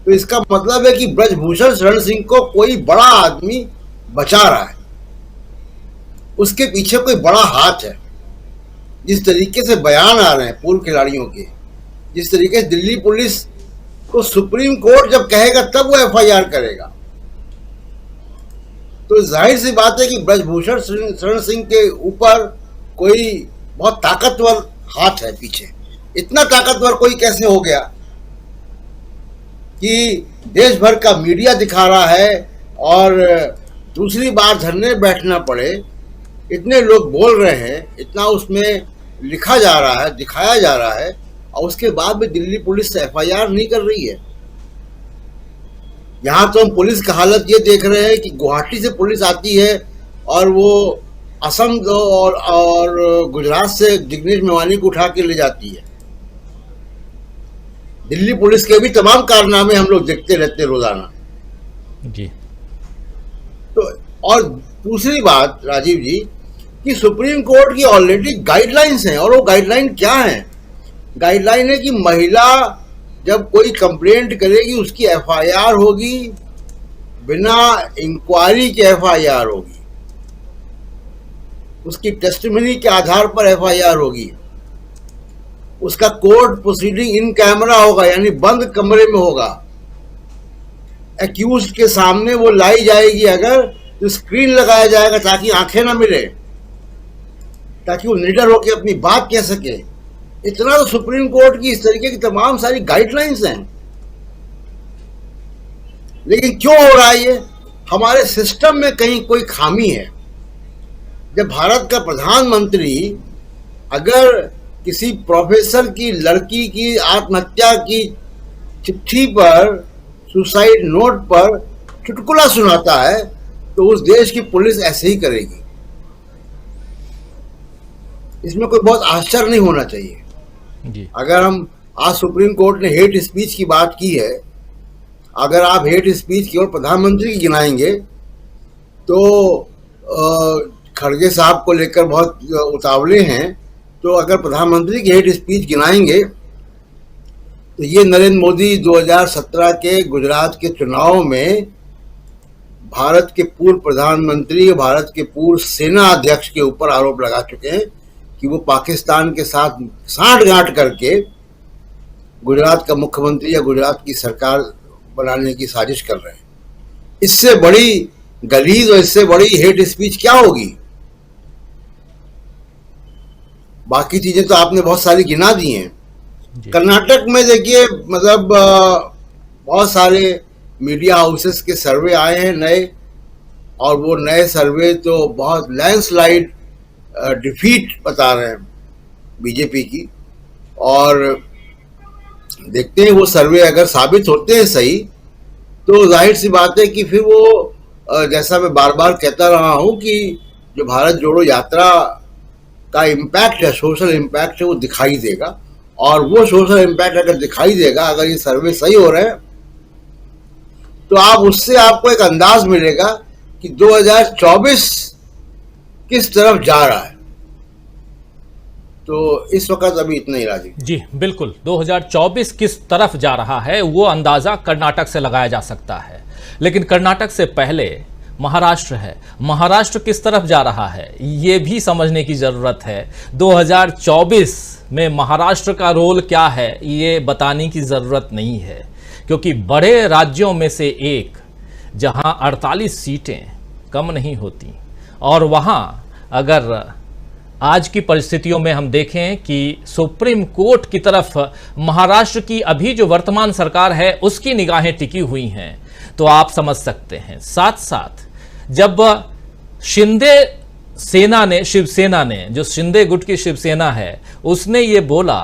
तो इसका मतलब है कि ब्रजभूषण शरण सिंह को कोई बड़ा आदमी बचा रहा है, उसके पीछे कोई बड़ा हाथ है। जिस तरीके से बयान आ रहे हैं पूर्व खिलाड़ियों के, जिस तरीके से दिल्ली पुलिस को सुप्रीम कोर्ट जब कहेगा तब वो एफआईआर करेगा, तो जाहिर सी बात है कि ब्रजभूषण शरण सिंह के ऊपर कोई बहुत ताकतवर हाथ है पीछे। इतना ताकतवर कोई कैसे हो गया कि देश भर का मीडिया दिखा रहा है और दूसरी बार धरने बैठना पड़े, इतने लोग बोल रहे हैं, इतना उसमें लिखा जा रहा है, दिखाया जा रहा है, और उसके बाद भी दिल्ली पुलिस एफआईआर नहीं कर रही है। यहाँ तो हम पुलिस का हालत ये देख रहे हैं कि गुवाहाटी से पुलिस आती है और वो असम और गुजरात से जिग्नेश मेवानी को उठा के ले जाती है। दिल्ली पुलिस के भी तमाम कारनामे हम लोग देखते रहते रोजाना जी। तो और दूसरी बात राजीव जी कि सुप्रीम कोर्ट की ऑलरेडी गाइडलाइंस हैं, और वो गाइडलाइन क्या है? गाइडलाइन है कि महिला जब कोई कंप्लेंट करेगी उसकी एफआईआर होगी, बिना इंक्वायरी के एफआईआर होगी, उसकी टेस्टिमनी के आधार पर एफआईआर होगी, उसका कोर्ट प्रोसीडिंग इन कैमरा होगा, यानी बंद कमरे में होगा, एक्यूज के सामने वो लाई जाएगी, अगर तो स्क्रीन लगाया जाएगा ताकि आंखें ना मिले, ताकि वो निडर होकर अपनी बात कह सके। इतना तो सुप्रीम कोर्ट की इस तरीके की तमाम सारी गाइडलाइंस हैं। लेकिन क्यों हो रहा है ये? हमारे सिस्टम में कहीं कोई खामी है। जब भारत का प्रधानमंत्री अगर किसी प्रोफेसर की लड़की की आत्महत्या की चिट्ठी पर, सुसाइड नोट पर चुटकुला सुनाता है, तो उस देश की पुलिस ऐसे ही करेगी। इसमें कोई बहुत आश्चर्य नहीं होना चाहिए जी। अगर हम आज सुप्रीम कोर्ट ने हेट स्पीच की बात की है, अगर आप हेट स्पीच केवल प्रधानमंत्री की गिनाएंगे तो खड़गे साहब को लेकर बहुत उतावले हैं, तो अगर प्रधानमंत्री की हेट स्पीच गिनाएंगे तो ये नरेंद्र मोदी 2017 के गुजरात के चुनाव में भारत के पूर्व प्रधानमंत्री, भारत के पूर्व सेना अध्यक्ष के ऊपर आरोप लगा चुके हैं कि वो पाकिस्तान के साथ साठगांठ करके गुजरात का मुख्यमंत्री या गुजरात की सरकार बनाने की साजिश कर रहे हैं। इससे बड़ी गलीज और इससे बड़ी हेट स्पीच क्या होगी? बाकी चीजें तो आपने बहुत सारी गिना दी हैं। कर्नाटक में देखिए, मतलब बहुत सारे मीडिया हाउसेस के सर्वे आए हैं नए, और वो नए सर्वे तो बहुत लैंडस्लाइड डिफीट बता रहे हैं बीजेपी की। और देखते हैं वो सर्वे अगर साबित होते हैं सही, तो जाहिर सी बात है कि फिर वो जैसा मैं बार बार कहता रहा हूं कि जो भारत जोड़ो यात्रा का इम्पैक्ट है, सोशल इम्पैक्ट है, वो दिखाई देगा। और वो सोशल इम्पैक्ट अगर दिखाई देगा, अगर ये सर्वे सही हो रहे हैं, तो आप उससे आपको एक अंदाज मिलेगा कि 2024 किस तरफ जा रहा है। तो इस वक्त अभी इतना ही राजीव जी बिल्कुल, 2024 किस तरफ जा रहा है वो अंदाजा कर्नाटक से लगाया जा सकता है, लेकिन कर्नाटक से पहले महाराष्ट्र है। महाराष्ट्र किस तरफ जा रहा है ये भी समझने की जरूरत है। 2024 में महाराष्ट्र का रोल क्या है ये बताने की जरूरत नहीं है, क्योंकि बड़े राज्यों में से एक जहां 48 सीटें कम नहीं होती, और वहां अगर आज की परिस्थितियों में हम देखें कि सुप्रीम कोर्ट की तरफ महाराष्ट्र की अभी जो वर्तमान सरकार है उसकी निगाहें टिकी हुई हैं, तो आप समझ सकते हैं। साथ साथ जब शिंदे सेना ने, शिवसेना ने, जो शिंदे गुट की शिवसेना है, उसने ये बोला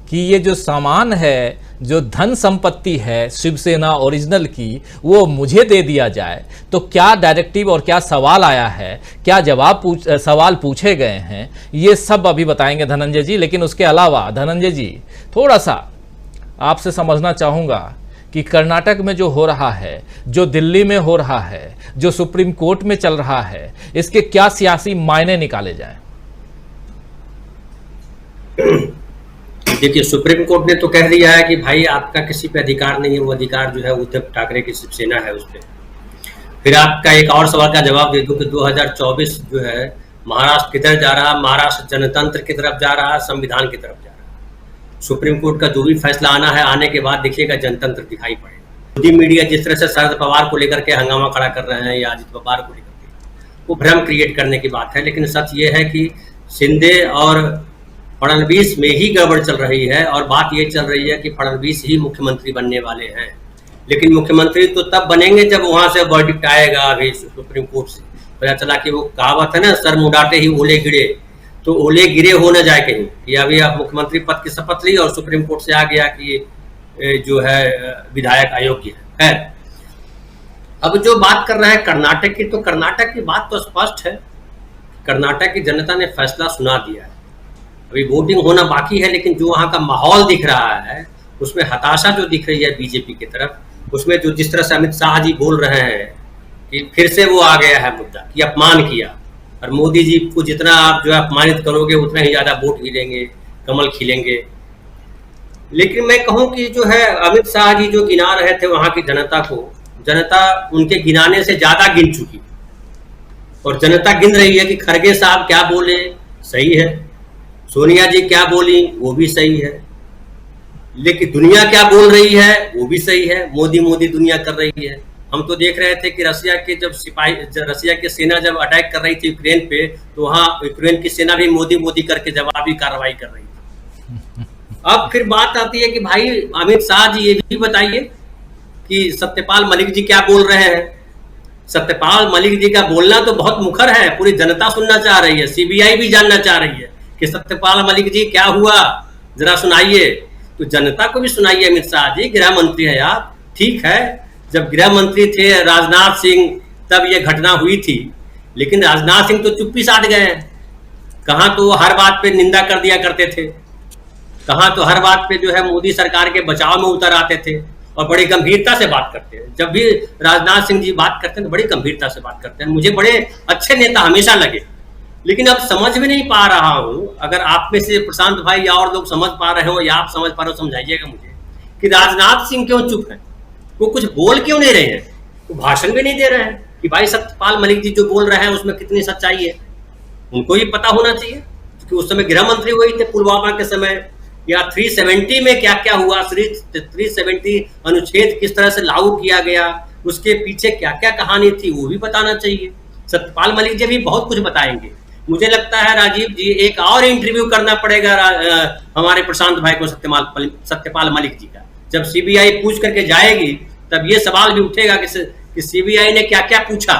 कि ये जो सामान है, जो धन संपत्ति है शिवसेना ओरिजिनल की, वो मुझे दे दिया जाए, तो क्या डायरेक्टिव और क्या सवाल आया है, क्या सवाल पूछे गए हैं, ये सब अभी बताएंगे धनंजय जी। लेकिन उसके अलावा धनंजय जी, थोड़ा सा आपसे समझना चाहूँगा कि कर्नाटक में जो हो रहा है, जो दिल्ली में हो रहा है, जो सुप्रीम कोर्ट में चल रहा है, इसके क्या सियासी मायने निकाले जाएं? देखिए, सुप्रीम कोर्ट ने तो कह दिया है कि भाई आपका किसी पे अधिकार नहीं है, वो अधिकार जो है उद्धव ठाकरे की शिवसेना है उस पर। फिर आपका एक और सवाल का जवाब दे दूं कि 2024 जो है महाराष्ट्र किधर जा रहा है। महाराष्ट्र जनतंत्र की तरफ जा रहा है, संविधान की तरफ जा रहा है। सुप्रीम कोर्ट का जो भी फैसला आना है, आने के बाद देखिएगा जनतंत्र दिखाई पड़ेगा। मोदी मीडिया जिस तरह से शरद पवार को लेकर के हंगामा खड़ा कर रहे हैं या अजित पवार को लेकर के, वो भ्रम क्रिएट करने की बात है। लेकिन सच ये है कि शिंदे और फडणवीस में ही गड़बड़ चल रही है, और बात ये चल रही है कि फडणवीस ही मुख्यमंत्री बनने वाले हैं। लेकिन मुख्यमंत्री तो तब बनेंगे जब वहां से वर्डिक्ट आएगा। अभी सुप्रीम कोर्ट से पता चला कि वो कहावत है ना, सर मुंडाते ही ओले गिरे, तो ओले गिरे हो न जाए कहीं कि अभी आप मुख्यमंत्री पद की शपथ ली और सुप्रीम कोर्ट से आ गया कि जो है विधायक अयोग्य है। अब जो बात कर रहे हैं कर्नाटक की, तो कर्नाटक की बात तो स्पष्ट है। कर्नाटक की जनता ने फैसला सुना दिया है, अभी वोटिंग होना बाकी है। लेकिन जो वहाँ का माहौल दिख रहा है उसमें हताशा जो दिख रही है बीजेपी की तरफ, उसमें जो जिस तरह से अमित शाह जी बोल रहे हैं कि फिर से वो आ गया है मुद्दा कि अपमान किया, और मोदी जी को जितना आप जो है अपमानित करोगे उतना ही ज्यादा वोट गिरेंगे, कमल खिलेंगे। लेकिन मैं कहूं कि जो है अमित शाह जी जो गिना रहे थे वहां की जनता को, जनता उनके गिनाने से ज्यादा गिन चुकी, और जनता गिन रही है कि खड़गे साहब क्या बोले सही है, सोनिया जी क्या बोली वो भी सही है, लेकिन दुनिया क्या बोल रही है वो भी सही है। मोदी मोदी दुनिया कर रही है। हम तो देख रहे थे कि रसिया के रसिया की सेना जब अटैक कर रही थी यूक्रेन पे, तो वहां यूक्रेन की सेना भी मोदी मोदी करके जवाबी कार्रवाई कर रही थी। अब फिर बात आती है कि भाई अमित शाह जी ये भी बताइए कि सत्यपाल मलिक जी क्या बोल रहे हैं। सत्यपाल मलिक जी का बोलना तो बहुत मुखर है, पूरी जनता सुनना चाह रही है, सीबीआई भी जानना चाह रही है कि सत्यपाल मलिक जी क्या हुआ, जरा सुनाइए। तो जनता को भी सुनाइए अमित शाह जी, गृह मंत्री है आप। ठीक है, जब गृह मंत्री थे राजनाथ सिंह तब ये घटना हुई थी, लेकिन राजनाथ सिंह तो चुप्पी साध गए। कहाँ तो हर बात पे निंदा कर दिया करते थे, कहाँ तो हर बात पे जो है मोदी सरकार के बचाव में उतर आते थे और बड़ी गंभीरता से बात करते हैं। जब भी राजनाथ सिंह जी बात करते हैं तो बड़ी गंभीरता से बात करते हैं। मुझे बड़े अच्छे नेता हमेशा लगे, लेकिन अब समझ में नहीं पा रहा हूं, अगर आप में से प्रशांत भाई या और लोग समझ पा रहे हो या आप समझ पा रहे हो समझाइएगा मुझे कि राजनाथ सिंह क्यों चुप है, वो कुछ बोल क्यों नहीं रहे हैं, वो भाषण भी नहीं दे रहे हैं कि भाई सत्यपाल मलिक जी जो बोल रहे हैं उसमें कितनी सच्चाई है। उनको ये पता होना चाहिए क्योंकि उस समय गृह मंत्री वही थे पुलवामा के समय, या 370 में क्या क्या हुआ, 370 अनुच्छेद किस तरह से लागू किया गया, उसके पीछे क्या क्या कहानी थी वो भी बताना चाहिए। सत्यपाल मलिक जी भी बहुत कुछ बताएंगे। मुझे लगता है राजीव जी एक और इंटरव्यू करना पड़ेगा हमारे प्रशांत भाई को सत्यपाल मलिक जी का। जब सीबीआई पूछ करके जाएगी तब ये सवाल भी उठेगा कि सीबीआई ने क्या क्या पूछा,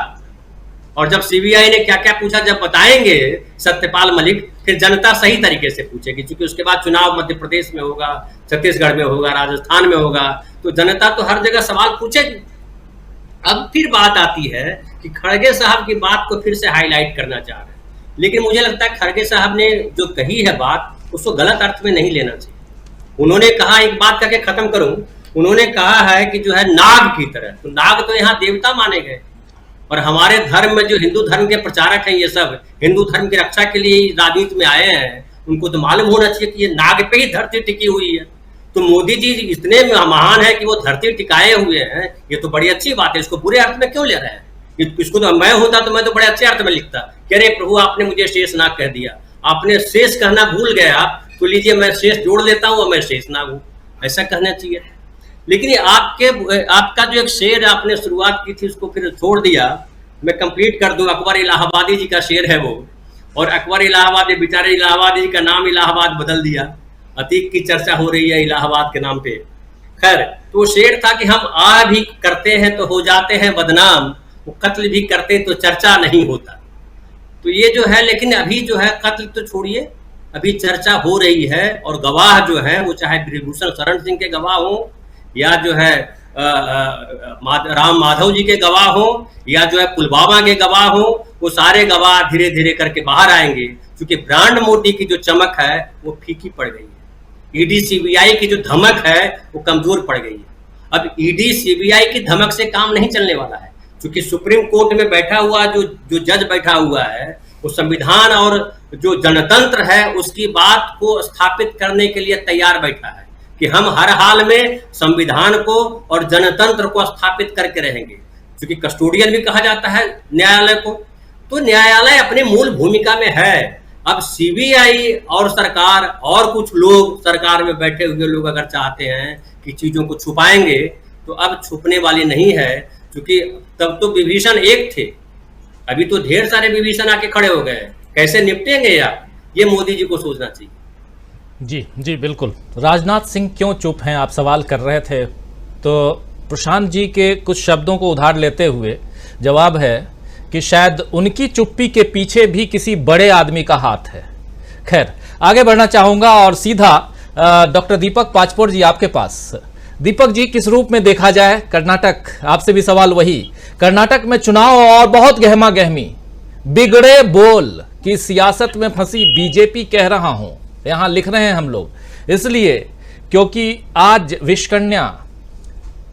और जब सीबीआई ने क्या क्या पूछा जब बताएंगे सत्यपाल मलिक, फिर जनता सही तरीके से पूछेगी, क्योंकि उसके बाद चुनाव मध्य प्रदेश में होगा, छत्तीसगढ़ में होगा, राजस्थान में होगा, तो जनता तो हर जगह सवाल पूछेगी। अब फिर बात आती है कि खड़गे साहब की बात को फिर से हाईलाइट करना चाह रहे हैं, लेकिन मुझे लगता है खड़गे साहब ने जो कही है बात उसको गलत अर्थ में नहीं लेना चाहिए। उन्होंने कहा, एक बात करके खत्म करूं, उन्होंने कहा है कि जो है नाग की तरह, तो नाग तो यहाँ देवता माने गए, और हमारे धर्म में जो हिंदू धर्म के प्रचारक हैं, ये सब हिंदू धर्म की रक्षा के लिए राजनीति में आए हैं, उनको तो मालूम होना चाहिए कि ये नाग पे ही धरती टिकी हुई है। तो मोदी जी इतने महान है कि वो धरती टिकाए हुए हैं, ये तो बड़ी अच्छी बात है। इसको बुरे अर्थ में क्यों ले रहे हैं? इसको तो मैं होता तो मैं तो बड़े अच्छे अर्थ में लिखता कि अरे प्रभु आपने मुझे शेषनाग कह दिया, आपने शेष कहना भूल गया, तो लीजिए मैं शेष जोड़ लेता हूँ और मैं शेषनाग हूँ, ऐसा कहना चाहिए। लेकिन ये आपका जो एक शेर आपने शुरुआत की थी उसको फिर छोड़ दिया। मैं कंप्लीट कर दूं, अकबर इलाहाबादी जी का शेर है वो, और अकबर इलाहाबादी बेचारे इलाहाबादी जी का नाम इलाहाबाद बदल दिया, अतीक की चर्चा हो रही है इलाहाबाद के नाम पे। खैर, तो वो शेर था कि हम आ भी करते हैं तो हो जाते हैं बदनाम, वो कत्ल भी करते तो चर्चा नहीं होता। तो ये जो है, लेकिन अभी जो है कत्ल तो छोड़िए, अभी चर्चा हो रही है, और गवाह जो है वो चाहे ब्रिजभूषण शरण सिंह के गवाह हो, या जो है राम माधव जी के गवाह हो, या जो है पुलवामा के गवाह हो, वो सारे गवाह धीरे धीरे करके बाहर आएंगे, क्योंकि ब्रांड मोदी की जो चमक है वो फीकी पड़ गई है। ईडी सीबीआई की जो धमक है वो कमजोर पड़ गई है। अब ईडी सीबीआई की धमक से काम नहीं चलने वाला है, क्योंकि सुप्रीम कोर्ट में बैठा हुआ जो जज बैठा हुआ है वो संविधान और जो जनतंत्र है उसकी बात को स्थापित करने के लिए तैयार बैठा है कि हम हर हाल में संविधान को और जनतंत्र को स्थापित करके रहेंगे, क्योंकि कस्टोडियन भी कहा जाता है न्यायालय को। तो न्यायालय अपनी मूल भूमिका में है। अब सीबीआई और सरकार और कुछ लोग सरकार में बैठे हुए लोग अगर चाहते हैं कि चीजों को छुपाएंगे, तो अब छुपने वाली नहीं है, क्योंकि तब तो विभीषण एक थे, अभी तो ढेर सारे विभीषण आके खड़े हो गए। कैसे निपटेंगे यार, ये मोदी जी को सोचना चाहिए। जी जी बिल्कुल। राजनाथ सिंह क्यों चुप हैं, आप सवाल कर रहे थे, तो प्रशांत जी के कुछ शब्दों को उधार लेते हुए जवाब है कि शायद उनकी चुप्पी के पीछे भी किसी बड़े आदमी का हाथ है। खैर, आगे बढ़ना चाहूंगा और सीधा डॉक्टर दीपक पाचपोर जी आपके पास। दीपक जी, किस रूप में देखा जाए कर्नाटक, आपसे भी सवाल वही, कर्नाटक में चुनाव और बहुत गहमा गहमी, बिगड़े बोल की सियासत में फंसी बीजेपी कह रहा हूं, यहां लिख रहे हैं हम लोग, इसलिए क्योंकि आज विषकन्या,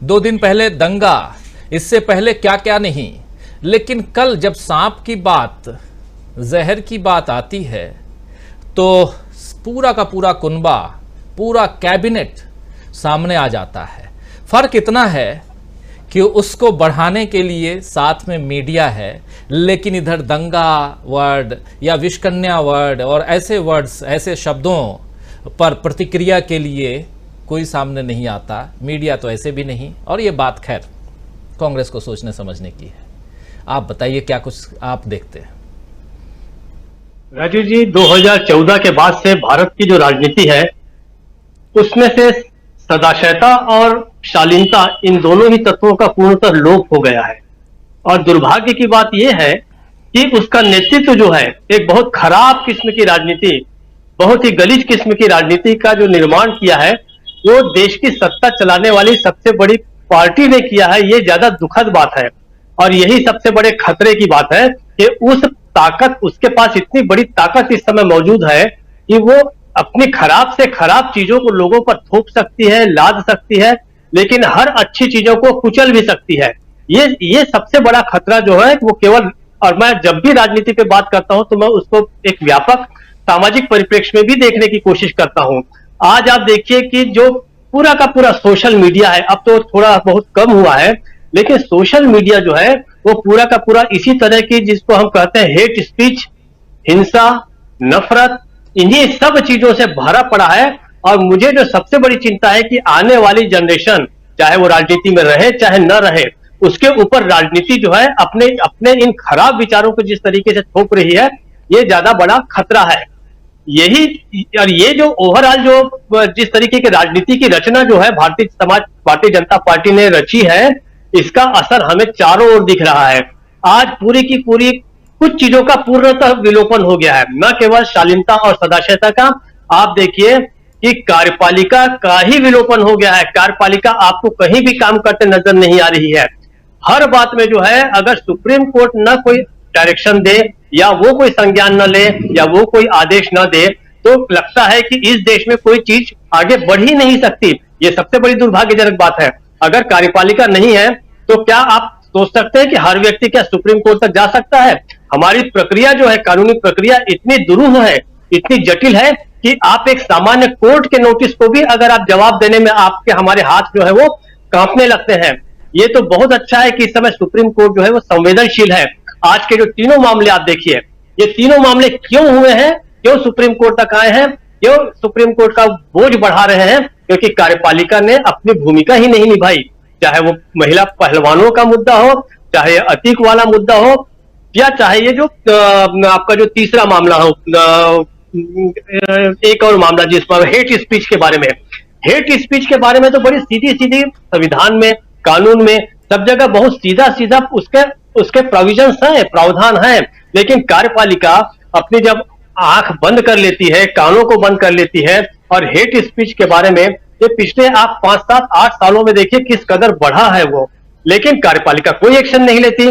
2 दिन पहले दंगा, इससे पहले क्या क्या नहीं, लेकिन कल जब सांप की बात, जहर की बात आती है तो पूरा का पूरा कुनबा, पूरा कैबिनेट सामने आ जाता है। फर्क इतना है कि उसको बढ़ाने के लिए साथ में मीडिया है, लेकिन इधर दंगा वर्ड या विषकन्या वर्ड और ऐसे वर्ड्स, ऐसे शब्दों पर प्रतिक्रिया के लिए कोई सामने नहीं आता, मीडिया तो ऐसे भी नहीं। और ये बात खैर कांग्रेस को सोचने समझने की है। आप बताइए क्या कुछ आप देखते हैं। राजू जी, 2014 के बाद से भारत की जो राजनीति है उसमें से सदाशयता और शालीनता, इन दोनों ही तत्वों का पूर्णतः लोप हो गया है। और दुर्भाग्य की बात यह है कि उसका नेतृत्व जो है एक बहुत खराब किस्म की राजनीति, बहुत ही गलीज किस्म की राजनीति का जो निर्माण किया है वो देश की सत्ता चलाने वाली सबसे बड़ी पार्टी ने किया है। ये ज्यादा दुखद बात है और यही सबसे बड़े खतरे की बात है कि उस ताकत, उसके पास इतनी बड़ी ताकत इस समय मौजूद है कि वो अपनी खराब से खराब चीजों को लोगों पर थोप सकती है, लाद सकती है, लेकिन हर अच्छी चीजों को कुचल भी सकती है। ये सबसे बड़ा खतरा जो है वो केवल, और मैं जब भी राजनीति पे बात करता हूं तो मैं उसको एक व्यापक सामाजिक परिप्रेक्ष्य में भी देखने की कोशिश करता हूं। आज आप देखिए कि जो पूरा का पूरा सोशल मीडिया है, अब तो थोड़ा बहुत कम हुआ है, लेकिन सोशल मीडिया जो है वो पूरा का पूरा इसी तरह की, जिसको हम कहते हैं हेट स्पीच, हिंसा, नफरत, इन्हीं सब चीजों से भरा पड़ा है। और मुझे जो सबसे बड़ी चिंता है कि आने वाली जनरेशन, चाहे वो राजनीति में रहे चाहे न रहे, उसके ऊपर राजनीति जो है अपने अपने इन खराब विचारों को जिस तरीके से थोप रही है, ये ज्यादा बड़ा खतरा है। यही, और ये जो ओवरऑल जो जिस तरीके की राजनीति की रचना जो है भारतीय जनता पार्टी ने रची है, इसका असर हमें चारों ओर दिख रहा है। आज पूरी की पूरी कुछ चीजों का पूर्णतः विलोपन हो गया है, न केवल शालीनता और सदाशयता का। आप देखिए कि कार्यपालिका का ही विलोपन हो गया है। कार्यपालिका आपको कहीं भी काम करते नजर नहीं आ रही है। हर बात में जो है, अगर सुप्रीम कोर्ट न कोई डायरेक्शन दे या वो कोई संज्ञान न ले या वो कोई आदेश न दे, तो लगता है कि इस देश में कोई चीज आगे बढ़ ही नहीं सकती। ये सबसे बड़ी दुर्भाग्यजनक बात है। अगर कार्यपालिका नहीं है तो क्या आप सोच सकते हैं कि हर व्यक्ति क्या सुप्रीम कोर्ट तक जा सकता है? हमारी प्रक्रिया जो है, कानूनी प्रक्रिया इतनी दुरूह है, इतनी जटिल है कि आप एक सामान्य कोर्ट के नोटिस को भी अगर आप जवाब देने में आपके हमारे हाथ जो है वो कांपने लगते हैं। ये तो बहुत अच्छा है कि इस समय सुप्रीम कोर्ट जो है वो संवेदनशील है। आज के जो तीनों मामले आप देखिए, ये तीनों मामले क्यों हुए हैं, क्यों सुप्रीम कोर्ट तक आए हैं, क्यों सुप्रीम कोर्ट का बोझ बढ़ा रहे हैं? क्योंकि कार्यपालिका ने अपनी भूमिका ही नहीं निभाई। चाहे वो महिला पहलवानों का मुद्दा हो, चाहे अतीक वाला मुद्दा हो, या चाहे ये जो आपका जो तीसरा मामला हो, एक और मामला जिसमें हेट स्पीच के बारे में, हेट स्पीच के बारे में तो बड़ी सीधी सीधी संविधान में, कानून में, सब जगह बहुत सीधा सीधा उसके प्रोविजंस हैं, प्रावधान हैं। लेकिन कार्यपालिका अपनी जब आंख बंद कर लेती है, कानों को बंद कर लेती है, और हेट स्पीच के बारे में ये पिछले आप 5, 7, 8 सालों में देखिए किस कदर बढ़ा है वो, लेकिन कार्यपालिका कोई एक्शन नहीं लेती।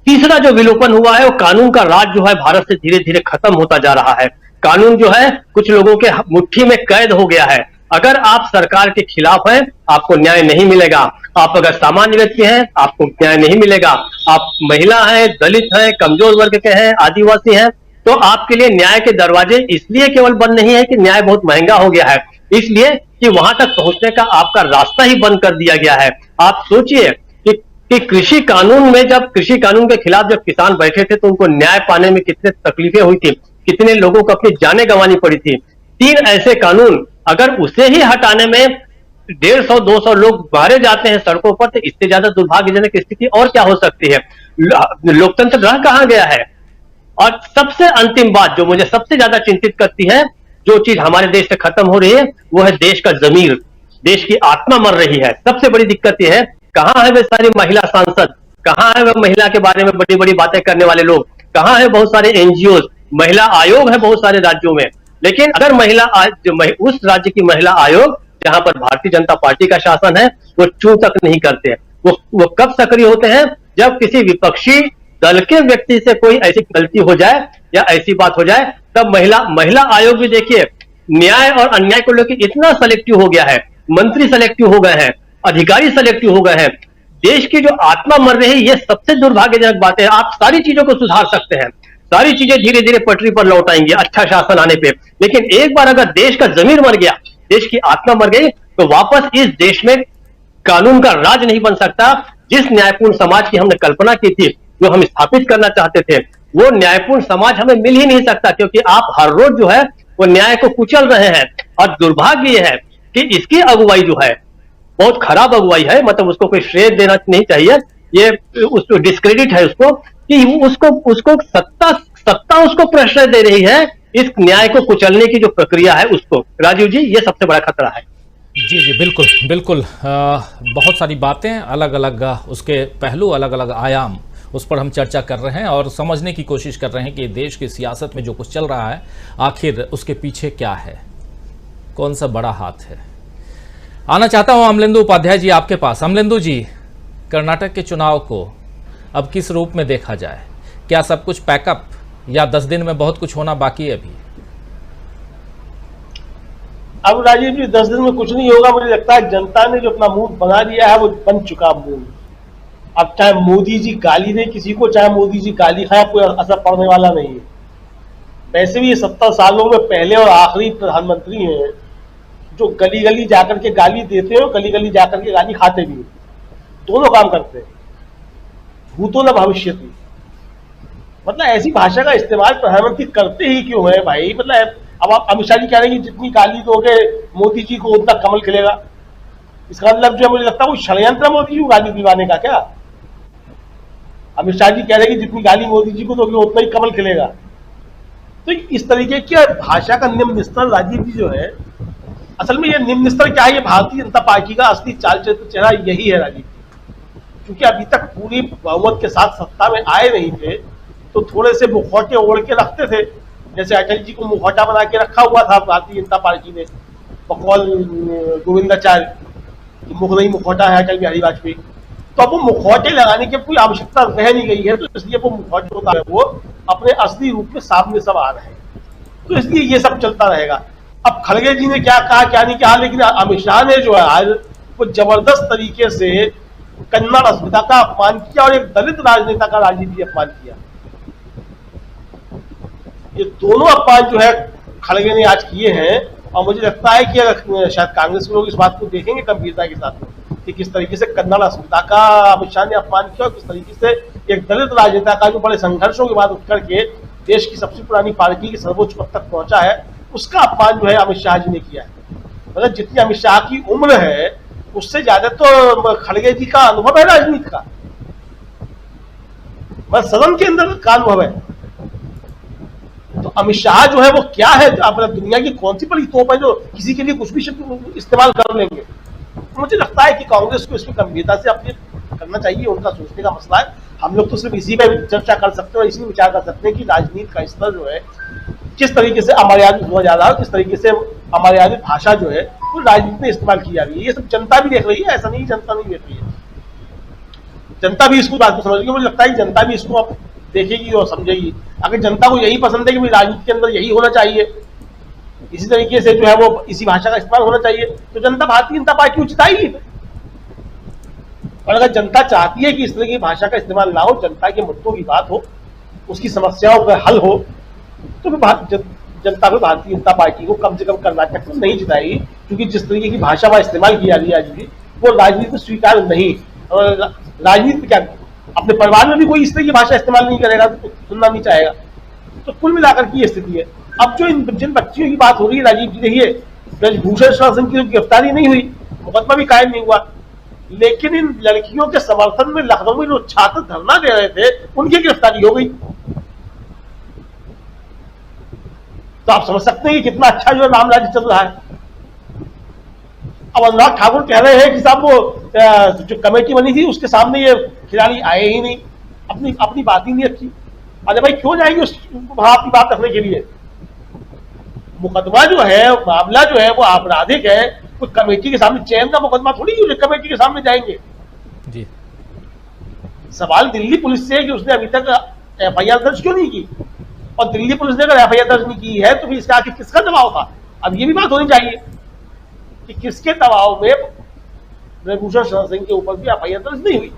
तीसरा जो विलोपन हुआ है वो कानून का राज जो है भारत से धीरे धीरे खत्म होता जा रहा है। कानून जो है कुछ लोगों के मुट्ठी में कैद हो गया है। अगर आप सरकार के खिलाफ हैं, आपको न्याय नहीं मिलेगा। आप अगर सामान्य व्यक्ति हैं, आपको न्याय नहीं मिलेगा। आप महिला हैं, दलित हैं, कमजोर वर्ग के हैं, आदिवासी हैं, तो आपके लिए न्याय के दरवाजे इसलिए केवल बंद नहीं है कि न्याय बहुत महंगा हो गया है, इसलिए कि वहां तक पहुंचने का आपका रास्ता ही बंद कर दिया गया है। आप सोचिए कि कृषि कानून में, जब कृषि कानून के खिलाफ जब किसान बैठे थे तो उनको न्याय पाने में कितने तकलीफें हुई थी, कितने लोगों को अपनी जानें गंवानी पड़ी थी। 3 ऐसे कानून अगर उसे ही हटाने में 150-200 लोग मारे जाते हैं सड़कों पर, तो इससे ज्यादा दुर्भाग्यजनक स्थिति और क्या हो सकती है? लोकतंत्र रह कहां गया है? और सबसे अंतिम बात जो मुझे सबसे ज्यादा चिंतित करती है, जो चीज हमारे देश से खत्म हो रही है, वो है देश का जमीर, देश की आत्मा मर रही है। सबसे बड़ी दिक्कत यह है, कहां है वे सारी महिला सांसद, कहां है वे महिला के बारे में बड़ी बड़ी बातें करने वाले लोग, कहां है बहुत सारे एनजीओ, महिला आयोग है बहुत सारे राज्यों में। लेकिन अगर उस राज्य की महिला आयोग जहां पर भारतीय जनता पार्टी का शासन है, वो चू तक नहीं करते। वो कब सक्रिय होते हैं? जब किसी विपक्षी दल के व्यक्ति से कोई ऐसी गलती हो जाए या ऐसी बात हो जाए, तब महिला आयोग भी देखिए न्याय और अन्याय को लेकर इतना सेलेक्टिव हो गया है, मंत्री सेलेक्टिव हो गए हैं, अधिकारी सेलेक्टिव हो गए हैं। देश की जो आत्मा मर रही है, ये सबसे दुर्भाग्यजनक बात है। आप सारी चीजों को सुधार सकते हैं, सारी चीजें धीरे धीरे पटरी पर लौट आएंगी अच्छा शासन आने पे, लेकिन एक बार अगर देश का जमीर मर गया, देश की आत्मा मर गई, तो वापस इस देश में कानून का राज नहीं बन सकता। जिस न्यायपूर्ण समाज की हमने कल्पना की थी, जो हम स्थापित करना चाहते थे, वो न्यायपूर्ण समाज हमें मिल ही नहीं सकता, क्योंकि आप हर रोज जो है वो न्याय को कुचल रहे हैं। और दुर्भाग्य यह है कि इसकी अगुवाई जो है बहुत खराब अगुवाई है, मतलब उसको कोई श्रेय देना नहीं चाहिए, ये उसको डिस्क्रेडिट है उसको, कि उसको सत्ता उसको प्रश्रय दे रही है इस न्याय को कुचलने की जो प्रक्रिया है उसको। राजीव जी, ये सबसे बड़ा खतरा है। जी बिल्कुल बिल्कुल। बहुत सारी बातें, अलग अलग उसके पहलू, अलग अलग आयाम, उस पर हम चर्चा कर रहे हैं और समझने की कोशिश कर रहे हैं कि देश की सियासत में जो कुछ चल रहा है आखिर उसके पीछे क्या है, कौन सा बड़ा हाथ है। आना चाहता हूं अमलेंदु उपाध्याय जी आपके पास। अमलेंदु जी, कर्नाटक के चुनाव को अब किस रूप में देखा जाए? क्या सब कुछ पैकअप, या 10 दिन में बहुत कुछ होना बाकी है अभी? अब राजीव जी 10 दिन में कुछ नहीं होगा। मुझे लगता है जनता ने जो अपना मूड बना लिया है वो बन चुका मूड। अब चाहे मोदी जी गाली दे किसी को, चाहे मोदी जी गाली खाए, कोई असर पड़ने वाला नहीं है। वैसे भी ये 70 सालों में पहले और आखिरी प्रधानमंत्री हैं जो गली गली जाकर के गाली देते हैं और गली गली जाकर के गाली खाते भी हैं। दोनों काम करते हैं, भूतो न भविष्यति। मतलब ऐसी भाषा का इस्तेमाल प्रधानमंत्री करते ही क्यों है भाई? मतलब अब आप अमित शाह जी कह रहे हैं कि जितनी गाली दोगे मोदी जी को उतना कमल खिलेगा। इसका मतलब जो मुझे लगता है वो षड्यंत्र मोदी जी को गाली दिलवाने का। क्या अमित शाह जी कह रहे हैं कि जितनी गाली मोदी जी को दोगे उतना ही कमल खिलेगा? तो इस तरीके की भाषा का निम्न स्तर राजीव जी जो है, असल में ये निम्न स्तर क्या है? ये भारतीय जनता पार्टी का असली चाल चरित्र चेहरा यही है राजीव जी। क्योंकि अभी तक पूरी बहुमत के साथ सत्ता में आए नहीं थे, तो थोड़े से मुखौटे ओढ़ के रखते थे। जैसे अटल जी को मुखौटा बना के रखा हुआ था भारतीय जनता पार्टी ने, बकौल गोविंदाचार्य, मुख नहीं मुखौटा है अटल बिहारी वाजपेयी। तो अब वो मुखौटे लगाने की कोई आवश्यकता रह नहीं गई है, तो इसलिए वो मुखौटे होता है वो अपने असली रूप में सामने सब आ रहे हैं। तो इसलिए ये सब चलता रहेगा। अब खड़गे जी ने क्या कहा क्या नहीं कहा, लेकिन अमित शाह ने जो है आज वो जबरदस्त तरीके से कन्नड़ अस्मिता का अपमान किया और एक दलित राजनेता का राजनीति अपमान किया। ये दोनों अपमान जो है खड़गे ने आज किए हैं, और मुझे लगता है कि अगर शायद कांग्रेस के लोग इस बात को देखेंगे गंभीरता के साथ कि किस तरीके से कन्नड़ अस्मिता का अमित शाह ने अपमान किया और किस तरीके से एक दलित राजनेता का जो बड़े संघर्षों के बाद उठ करके देश की सबसे पुरानी पार्टी के सर्वोच्च पद तक पहुंचा है, उसका अपमान जो है अमित शाह जी ने किया है। मतलब जितनी अमित शाह की उम्र है उससे ज्यादा तो खड़गे जी का अनुभव है राजनीति का, बस सदन के अंदर का अनुभव है। तो अमित शाह जो है वो क्या है, अपना दुनिया की कौन सी बड़ी तोप है जो किसी के लिए कुछ भी शब्द इस्तेमाल कर लेंगे। मुझे लगता है कि कांग्रेस को इसमें गंभीरता से अपने करना चाहिए, उनका सोचने का मसला है। हम लोग तो सिर्फ इसी पर चर्चा कर सकते हैं और इसी विचार कर सकते हैं कि राजनीति का स्तर जो है किस तरीके से अमर्यादित हुआ जा रहा है, किस तरीके से अमर्यादित भाषा जो है वो राजनीति में इस्तेमाल की जा रही है। ये सब जनता भी देख रही है, ऐसा नहीं जनता नहीं देख रही है, जनता भी इसको बात को समझ रही है। मुझे लगता है कि जनता भी इसको अब देखेगी और समझेगी। अगर जनता को यही पसंद है कि राजनीति के अंदर यही होना चाहिए, इसी तरीके से जो है वो इसी भाषा का इस्तेमाल होना चाहिए, तो जनता भारतीय जनता पार्टी को जिताएगी। और अगर जनता चाहती है कि इस तरह की भाषा का इस्तेमाल ना हो, जनता के मुद्दों की बात हो, उसकी समस्याओं का हल हो, तो जनता को भारतीय जनता पार्टी को कम से कम कर्नाटक में नहीं जिताएगी, क्योंकि जिस तरीके की भाषा वहां इस्तेमाल की जा रही है आज भी वो राजनीति में स्वीकार नहीं। और राजनीति में क्या, अपने परिवार में भी कोई इस तरह की भाषा इस्तेमाल नहीं करेगा तो सुनना नहीं चाहेगा। तो कुल मिलाकर की ये स्थिति है। अब जो जिन बच्चियों की बात हो रही है, राजीव जी, देखिए ब्रजभूषण शरण सिंह की गिरफ्तारी नहीं हुई, मुकदमा भी कायम नहीं हुआ, लेकिन इन लड़कियों के समर्थन में लखनऊ में जो छात्र धरना दे रहे थे उनकी गिरफ्तारी हो गई। तो आप समझ सकते हैं कि कितना अच्छा जो राम राज्य चल रहा है। अब अनुराग ठाकुर कह रहे हैं कि साहब वो जो कमेटी बनी थी उसके सामने ये खिलाड़ी आए ही नहीं, अपनी बात ही नहीं रखी। अरे भाई क्यों जाएंगे वहां अपनी बात रखने के लिए? मुकदमा जो है, मामला जो है वो आपराधिक है, कोई कमेटी के सामने चयन का मुकदमा थोड़ी कमेटी के सामने जाएंगे जी। सवाल दिल्ली पुलिस से कि उसने अभी तक एफआईआर दर्ज क्यों नहीं की, और दिल्ली पुलिस ने अगर एफआईआर दर्ज नहीं की है तो फिर इसका आखिर किसका दबाव था? अब ये भी बात होनी चाहिए कि किसके दबाव में ब्रजभूषण शरण सिंह के ऊपर भी एफआईआर दर्ज नहीं हुई।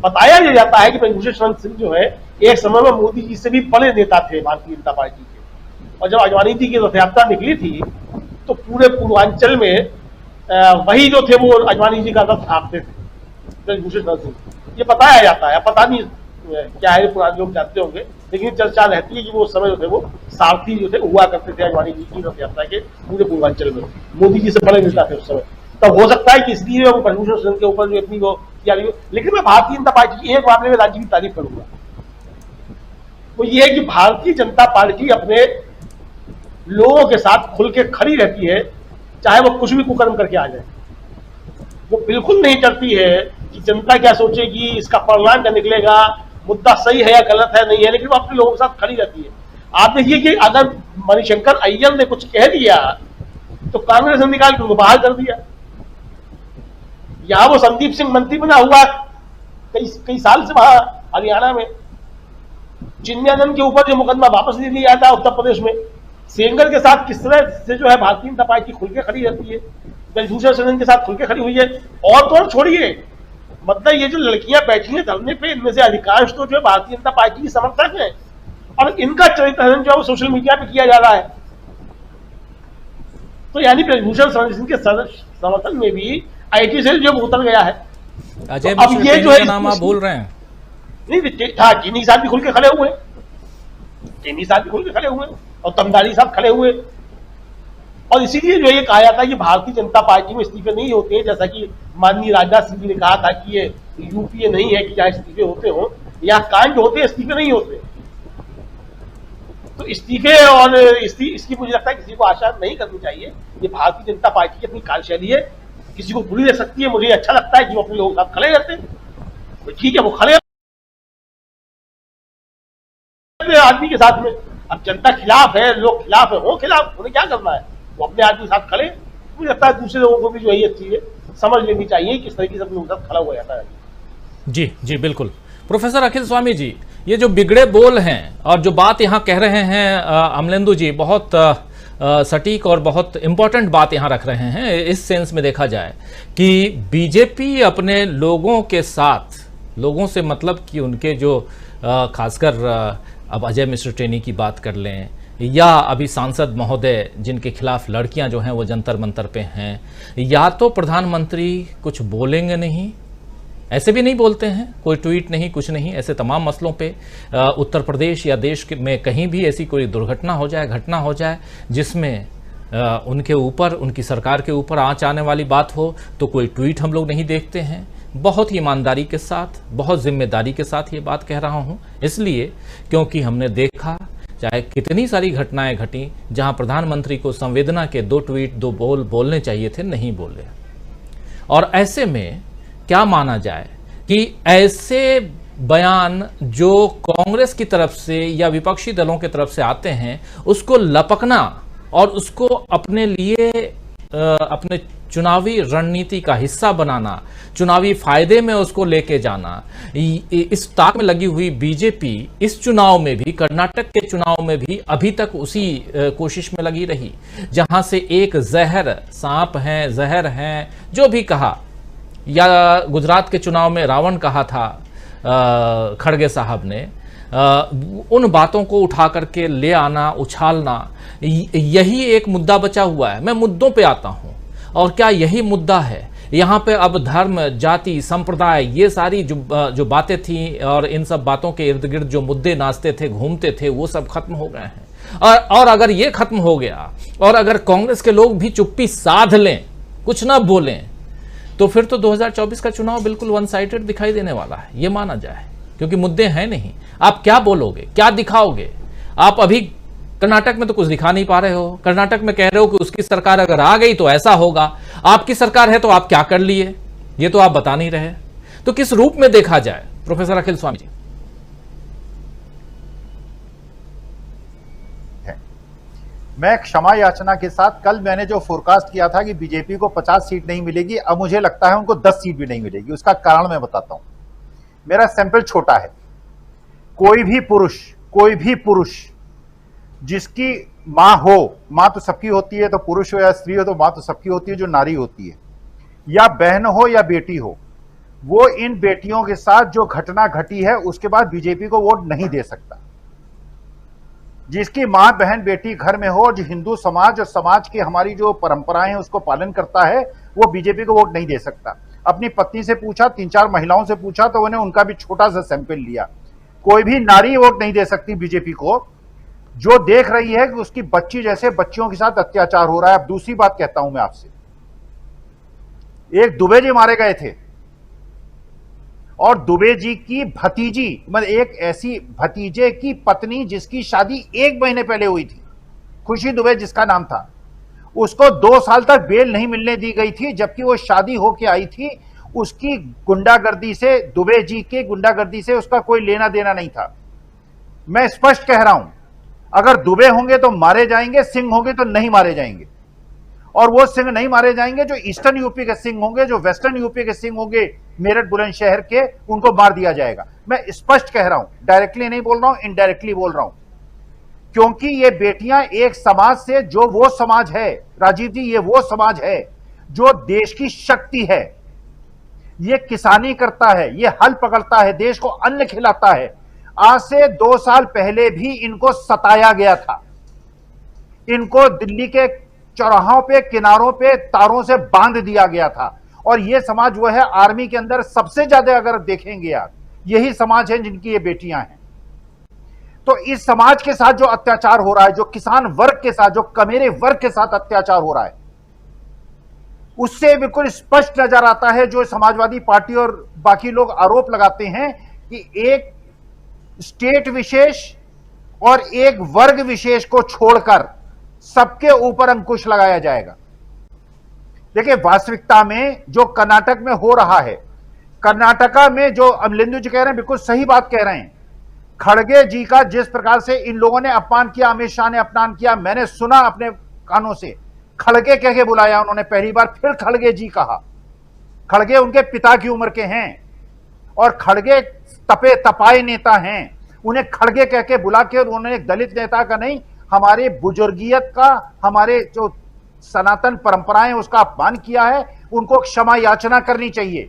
बताया जाता है कि ब्रजभूषण शरण सिंह जो है एक समय में मोदी जी से भी बड़े नेता थे भारतीय जनता पार्टी के, और जब आडवाणी जी की रथ यात्रा निकली थी तो पूरे पूर्वांचल में वही जो थे वो आडवाणी जी का रथ हाँकते थे, ब्रजभूषण शरण सिंह। ये बताया जाता है, पता नहीं क्या है, पुराने लोग जानते होंगे, लेकिन चर्चा रहती है कि वो समय जो थे वो सारथी जो थे हुआ करते थे आडवाणी जी की रथ यात्रा के पूरे पूर्वांचल में। मोदी जी से बड़े नेता थे उस समय, तब हो सकता है कि इसलिए वो ब्रजभूषण शरण के ऊपर जो इतनी वो किया रही हो। लेकिन मैं भारतीय जनता पार्टी की एक मामले में राज्य की तारीफ करूंगा, वो ये है कि भारतीय जनता पार्टी अपने लोगों के साथ खुल के खड़ी रहती है, चाहे वो कुछ भी कुकर्म करके आ जाए। वो बिल्कुल नहीं डरती है कि जनता क्या सोचेगी, इसका परिणाम क्या निकलेगा, मुद्दा सही है या गलत है नहीं है, लेकिन वो अपने लोगों के साथ खड़ी रहती है। आप देखिए कि अगर मणिशंकर अय्यर ने कुछ कह दिया तो कांग्रेस ने निकाल के उनको बाहर कर दिया। यहां वो संदीप सिंह मंत्री बना हुआ कई साल से वहां हरियाणा में, चिन्मयानंद के ऊपर जो मुकदमा वापस ले लिया था उत्तर प्रदेश में, सेंगर के साथ किस तरह से जो है भारतीय जनता पार्टी खुल के खड़ी रहती है, ब्रजभूषण शरण के साथ खुल के खड़ी हुई है। और तो और छोड़िए, मतलब ये जो लड़कियां बैठी हैं धरने पे, इनमें से अधिकांश तो जो है भारतीय जनता पार्टी की समर्थक है, और इनका चरित्रहनन जो है वो सोशल मीडिया पे किया जा रहा है। तो यानी ब्रजभूषण शरण सिंह के समर्थन में भी आईटी सेल जो उतर गया है। अजय तो अब ये जो है नाम आप बोल रहे हैं, नहीं हाँ, चीनी साहब भी खुल के खड़े हुए, चीनी साहब भी खुल के खड़े हुए, और तमदारी साहब खड़े हुए। और इसीलिए जो ये कहा जाता है कि भारतीय जनता पार्टी में इस्तीफे नहीं होते हैं, जैसा कि माननीय राजनाथ सिंह जी ने कहा था कि ये यूपीए नहीं है कि जहां इस्तीफे होते हो, यहाँ कांड होते हैं, इस्तीफे नहीं होते। तो इस्तीफे और इसकी मुझे लगता है किसी को आशा नहीं करनी चाहिए। ये भारतीय जनता पार्टी की अपनी कार्यशैली है, किसी को बुरी लग सकती है, मुझे अच्छा लगता है कि वो अपने लोगों के साथ खड़े रहते हैं। ठीक है, वो खड़े आदमी के साथ में। अब जनता खिलाफ है, लोग खिलाफ है, वो खिलाफ, उन्हें क्या करना है, वो अपने आदमी के साथ खड़े। मुझे लगता है दूसरे लोगों को भी जो है ये चीजें समझ लेनी चाहिए किस तरीके से अपने लोगों के साथ खड़ा हो जाता है। जी जी बिल्कुल। प्रोफेसर अखिल स्वामी जी, ये जो बिगड़े बोल हैं और जो बात यहाँ कह रहे हैं अमलेंदु जी, बहुत सटीक और बहुत इंपॉर्टेंट बात यहाँ रख रहे हैं। इस सेंस में देखा जाए कि बीजेपी अपने लोगों के साथ, लोगों से मतलब कि उनके जो खासकर अब अजय मिश्र टेनी की बात कर लें या अभी सांसद महोदय जिनके खिलाफ लड़कियां जो हैं वो जंतर मंतर पे हैं, या तो प्रधानमंत्री कुछ बोलेंगे नहीं, ऐसे भी नहीं बोलते हैं, कोई ट्वीट नहीं, कुछ नहीं, ऐसे तमाम मसलों पे उत्तर प्रदेश या देश में कहीं भी ऐसी कोई दुर्घटना हो जाए, घटना हो जाए जिसमें उनके ऊपर, उनकी सरकार के ऊपर आंच आने वाली बात हो, तो कोई ट्वीट हम लोग नहीं देखते हैं। बहुत ही ईमानदारी के साथ, बहुत जिम्मेदारी के साथ ये बात कह रहा हूँ, इसलिए क्योंकि हमने देखा चाहे कितनी सारी घटनाएं घटी जहां प्रधानमंत्री को संवेदना के 2 ट्वीट, 2 बोलने चाहिए थे, नहीं बोले। और ऐसे में क्या माना जाए कि ऐसे बयान जो कांग्रेस की तरफ से या विपक्षी दलों की तरफ से आते हैं उसको लपकना और उसको अपने लिए अपने चुनावी रणनीति का हिस्सा बनाना, चुनावी फायदे में उसको लेके जाना, इस ताक में लगी हुई बीजेपी इस चुनाव में भी, कर्नाटक के चुनाव में भी अभी तक उसी कोशिश में लगी रही, जहां से एक जहर, सांप हैं, जहर हैं, जो भी कहा, या गुजरात के चुनाव में रावण कहा था खड़गे साहब ने, उन बातों को उठा करके ले आना, उछालना, यही एक मुद्दा बचा हुआ है। मैं मुद्दों पे आता हूं, और क्या यही मुद्दा है? यहाँ पे अब धर्म, जाति, संप्रदाय, ये सारी जो बातें थी और इन सब बातों के इर्द गिर्द जो मुद्दे नाचते थे, घूमते थे, वो सब खत्म हो गए हैं। और अगर ये खत्म हो गया और अगर कांग्रेस के लोग भी चुप्पी साध लें, कुछ ना बोलें, तो फिर तो 2024 का चुनाव बिल्कुल वन साइडेड दिखाई देने वाला है, ये माना जाए, क्योंकि मुद्दे हैं नहीं। आप क्या बोलोगे, क्या दिखाओगे? आप अभी कर्नाटक में तो कुछ दिखा नहीं पा रहे हो। कर्नाटक में कह रहे हो कि उसकी सरकार अगर आ गई तो ऐसा होगा, आपकी सरकार है तो आप क्या कर लिए, ये तो आप बता नहीं रहे। तो किस रूप में देखा जाए प्रोफेसर अखिल स्वामी जी? मैं क्षमा याचना के साथ, कल मैंने जो फोरकास्ट किया था कि बीजेपी को 50 सीट नहीं मिलेगी, अब मुझे लगता है उनको 10 सीट भी नहीं मिलेगी। उसका कारण मैं बताता हूं। मेरा सैंपल छोटा है। कोई भी पुरुष जिसकी मां हो, मां तो सबकी होती है, तो पुरुष हो या स्त्री हो तो मां तो सबकी होती है, जो नारी होती है, या बहन हो या बेटी हो, वो इन बेटियों के साथ जो घटना घटी है उसके बाद बीजेपी को वोट नहीं दे सकता। जिसकी मां, बहन, बेटी घर में हो, जो हिंदू समाज और समाज की हमारी जो परंपराएं हैं उसको पालन करता है, वो बीजेपी को वोट नहीं दे सकता। अपनी पत्नी से पूछा, 3-4 महिलाओं से पूछा, तो उन्हें उनका भी छोटा सा सैंपल लिया। कोई भी नारी वोट नहीं दे सकती बीजेपी को, जो देख रही है कि उसकी बच्ची जैसे बच्चियों के साथ अत्याचार हो रहा है। अब दूसरी बात कहता हूं मैं आपसे, एक दुबे जी मारे गए थे, और दुबे जी की भतीजी, मतलब एक ऐसी भतीजे की पत्नी जिसकी शादी 1 महीने पहले हुई थी, खुशी दुबे जिसका नाम था, उसको 2 साल तक बेल नहीं मिलने दी गई थी, जबकि वो शादी होके आई थी। उसकी गुंडागर्दी से, दुबे जी के गुंडागर्दी से उसका कोई लेना देना नहीं था। मैं स्पष्ट कह रहा हूं, अगर दुबे होंगे तो मारे जाएंगे, सिंह होंगे तो नहीं मारे जाएंगे। और वो सिंह नहीं मारे जाएंगे जो ईस्टर्न यूपी के सिंह होंगे, जो वेस्टर्न यूपी के सिंह होंगे, मेरठ बुलंदशहर के, उनको मार दिया जाएगा। मैं स्पष्ट कह रहा हूं, डायरेक्टली नहीं बोल रहा हूं, इनडायरेक्टली बोल रहा हूं, क्योंकि ये बेटियां एक समाज से, जो वो समाज है, राजीव जी, ये वो समाज है जो देश की शक्ति है। ये किसानी करता है, ये हल पकड़ता है, देश को अन्न खिलाता है। आज से 2 साल पहले भी इनको सताया गया था। इनको दिल्ली के चौराहों पे, किनारों पे तारों से बांध दिया गया था। और ये समाज वो है, आर्मी के अंदर सबसे ज्यादा अगर देखेंगे आप, यही समाज है जिनकी ये बेटियां हैं। तो इस समाज के साथ जो अत्याचार हो रहा है, जो किसान वर्ग के साथ, जो कमेरे वर्ग के साथ अत्याचार हो रहा है, उससे बिल्कुल स्पष्ट नजर आता है, जो समाजवादी पार्टी और बाकी लोग आरोप लगाते हैं कि एक स्टेट विशेष और एक वर्ग विशेष को छोड़कर सबके ऊपर अंकुश लगाया जाएगा। देखिए, वास्तविकता में जो कर्नाटक में हो रहा है, कर्नाटका में जो अमलिंदु जी कह रहे हैं, बिल्कुल सही बात कह रहे हैं। खड़गे जी का जिस प्रकार से इन लोगों ने अपमान किया, अमित शाह ने अपमान किया, मैंने सुना अपने कानों से, खड़गे कह के बुलाया उन्होंने पहली बार, फिर खड़गे जी कहा। खड़गे उनके पिता की उम्र के हैं और खड़गे तपे तपाए नेता हैं। उन्हें खड़गे कह के बुला के उन्होंने एक दलित नेता का नहीं, हमारे बुजुर्गियत का, हमारे जो सनातन परंपराएं उसका अपमान किया है, उनको क्षमा याचना करनी चाहिए।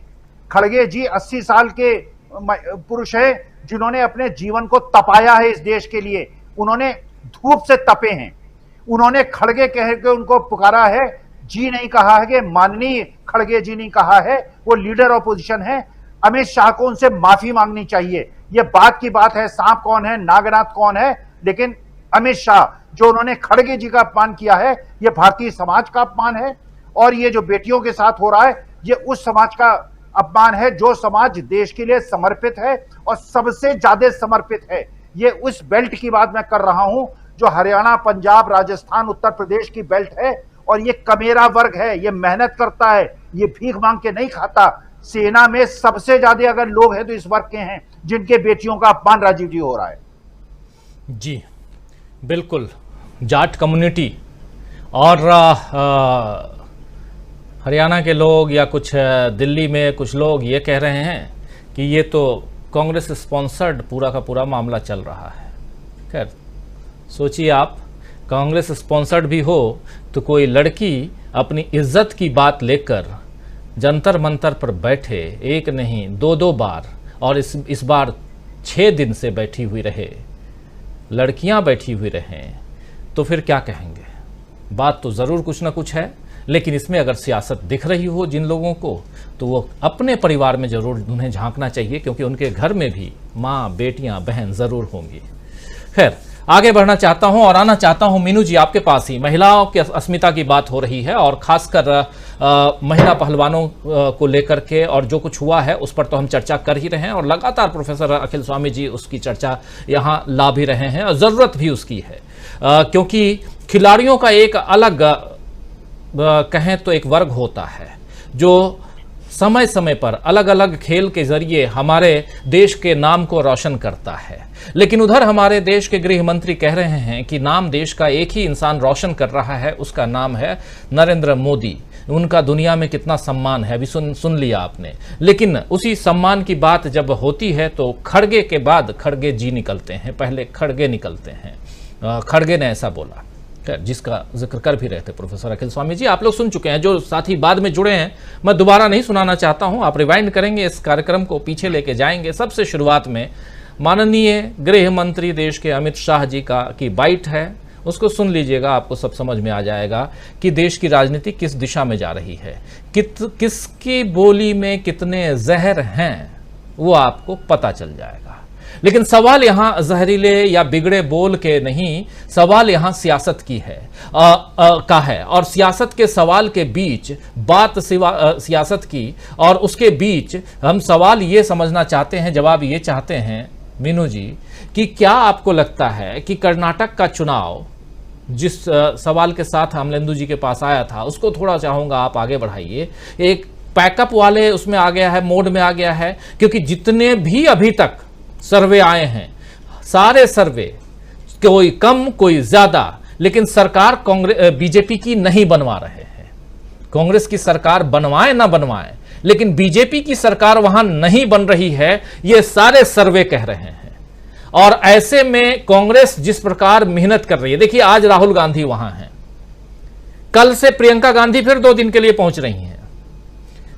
खड़गे जी 80 साल के पुरुष हैं जिन्होंने अपने जीवन को तपाया है इस देश के लिए, उन्होंने धूप से तपे हैं। उन्होंने खड़गे कह के उनको पुकारा है, जी नहीं कहा है कि माननीय खड़गे जी नहीं कहा है, वो लीडर ऑपोजिशन है। अमित शाह को उनसे माफी मांगनी चाहिए। ये बात की बात है, सांप कौन है नागनाथ कौन है, लेकिन अमित शाह जो उन्होंने खड़गे जी का अपमान किया है, ये भारतीय समाज का अपमान है। और ये जो बेटियों के साथ हो रहा है, ये उस समाज का अपमान है जो समाज देश के लिए समर्पित है और सबसे ज्यादा समर्पित है। ये उस बेल्ट की बात मैं कर रहा हूं जो हरियाणा, पंजाब, राजस्थान, उत्तर प्रदेश की बेल्ट है। और ये कमेरा वर्ग है, ये मेहनत करता है, ये भीख मांग के नहीं खाता। सेना में सबसे ज्यादा अगर लोग हैं तो इस वर्ग के हैं जिनके बेटियों का अपमान राजीव जी हो रहा है। जी बिल्कुल, जाट कम्युनिटी और हरियाणा के लोग या कुछ दिल्ली में कुछ लोग ये कह रहे हैं कि ये तो कांग्रेस स्पॉन्सर्ड पूरा का पूरा मामला चल रहा है। खैर सोचिए आप, कांग्रेस स्पॉन्सर्ड भी हो तो कोई लड़की अपनी इज्जत की बात लेकर जंतर मंतर पर बैठे, एक नहीं दो बार, और इस बार 6 दिन से बैठी हुई रहे, लड़कियां बैठी हुई रहें, तो फिर क्या कहेंगे? बात तो ज़रूर कुछ ना कुछ है, लेकिन इसमें अगर सियासत दिख रही हो जिन लोगों को, तो वो अपने परिवार में ज़रूर उन्हें झांकना चाहिए, क्योंकि उनके घर में भी माँ, बेटियां, बहन ज़रूर होंगी। खैर आगे बढ़ना चाहता हूं और आना चाहता हूं मीनू जी आपके पास ही। महिलाओं की अस्मिता की बात हो रही है और खासकर महिला पहलवानों को लेकर के, और जो कुछ हुआ है उस पर तो हम चर्चा कर ही रहे हैं और लगातार प्रोफेसर अखिल स्वामी जी उसकी चर्चा यहां ला भी रहे हैं और ज़रूरत भी उसकी है, क्योंकि खिलाड़ियों का एक अलग कहें तो एक वर्ग होता है जो समय समय पर अलग अलग खेल के जरिए हमारे देश के नाम को रोशन करता है। लेकिन उधर हमारे देश के गृह मंत्री कह रहे हैं कि नाम देश का एक ही इंसान रोशन कर रहा है, उसका नाम है नरेंद्र मोदी। उनका दुनिया में कितना सम्मान है अभी सुन लिया आपने। लेकिन उसी सम्मान की बात जब होती है तो खड़गे के बाद खड़गे जी निकलते हैं, पहले खड़गे निकलते हैं। खड़गे ने ऐसा बोला, जिसका जिक्र कर भी रहे थे प्रोफेसर अखिल स्वामी जी। आप लोग सुन चुके हैं, जो साथी बाद में जुड़े हैं मैं दोबारा नहीं सुनाना चाहता हूं, आप रिवाइंड करेंगे, इस कार्यक्रम को पीछे लेके जाएंगे। सबसे शुरुआत में माननीय गृह मंत्री देश के अमित शाह जी की बाइट है, उसको सुन लीजिएगा, आपको सब समझ में आ जाएगा कि देश की राजनीति किस दिशा में जा रही है, किसकी बोली में कितने जहर हैं वो आपको पता चल जाएगा। लेकिन सवाल यहां जहरीले या बिगड़े बोल के नहीं, सवाल यहां सियासत की है का है। और सियासत के सवाल के बीच बात सियासत की, और उसके बीच हम सवाल ये समझना चाहते हैं, जवाब ये चाहते हैं मीनू जी, कि क्या आपको लगता है कि कर्नाटक का चुनाव, जिस सवाल के साथ अमलेंदु जी के पास आया था, उसको थोड़ा चाहूंगा आप आगे बढ़ाइए, एक पैकअप वाले उसमें आ गया है, मोड में आ गया है, क्योंकि जितने भी अभी तक सर्वे आए हैं, सारे सर्वे कोई कम कोई ज्यादा, लेकिन सरकार कांग्रेस बीजेपी की नहीं बनवा रहे हैं। कांग्रेस की सरकार बनवाए ना बनवाए, लेकिन बीजेपी की सरकार वहां नहीं बन रही है, ये सारे सर्वे कह रहे हैं। और ऐसे में कांग्रेस जिस प्रकार मेहनत कर रही है, देखिए आज राहुल गांधी वहां हैं, कल से प्रियंका गांधी फिर 2 दिन के लिए पहुंच रही हैं।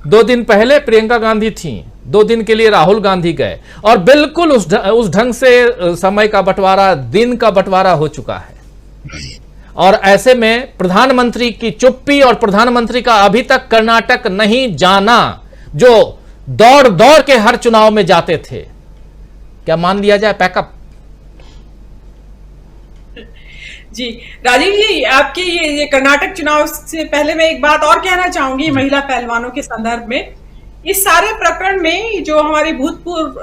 2 दिन पहले प्रियंका गांधी थी, 2 दिन के लिए राहुल गांधी गए, और बिल्कुल उस ढंग से समय का बंटवारा, दिन का बंटवारा हो चुका है। और ऐसे में प्रधानमंत्री की चुप्पी, और प्रधानमंत्री का अभी तक कर्नाटक नहीं जाना, जो दौड़ दौड़ के हर चुनाव में जाते थे, क्या मान लिया जाए पैकअप? जी राजीव जी, आपके ये कर्नाटक चुनाव से पहले मैं एक बात और कहना चाहूंगी महिला पहलवानों के संदर्भ में। इस सारे प्रकरण में जो हमारी भूतपूर्व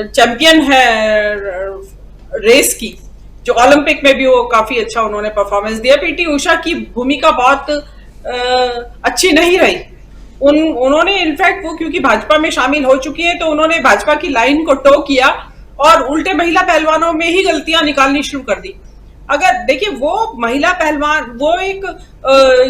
चैंपियन है रेस की, जो ओलंपिक में भी वो काफी अच्छा उन्होंने परफॉर्मेंस दिया, पीटी उषा की भूमिका बहुत अच्छी नहीं रही। उन्होंने इनफैक्ट वो क्योंकि भाजपा में शामिल हो चुकी है, तो उन्होंने भाजपा की लाइन को टो किया और उल्टे महिला पहलवानों में ही गलतियां निकालनी शुरू कर दी। अगर देखिए वो महिला पहलवान, वो एक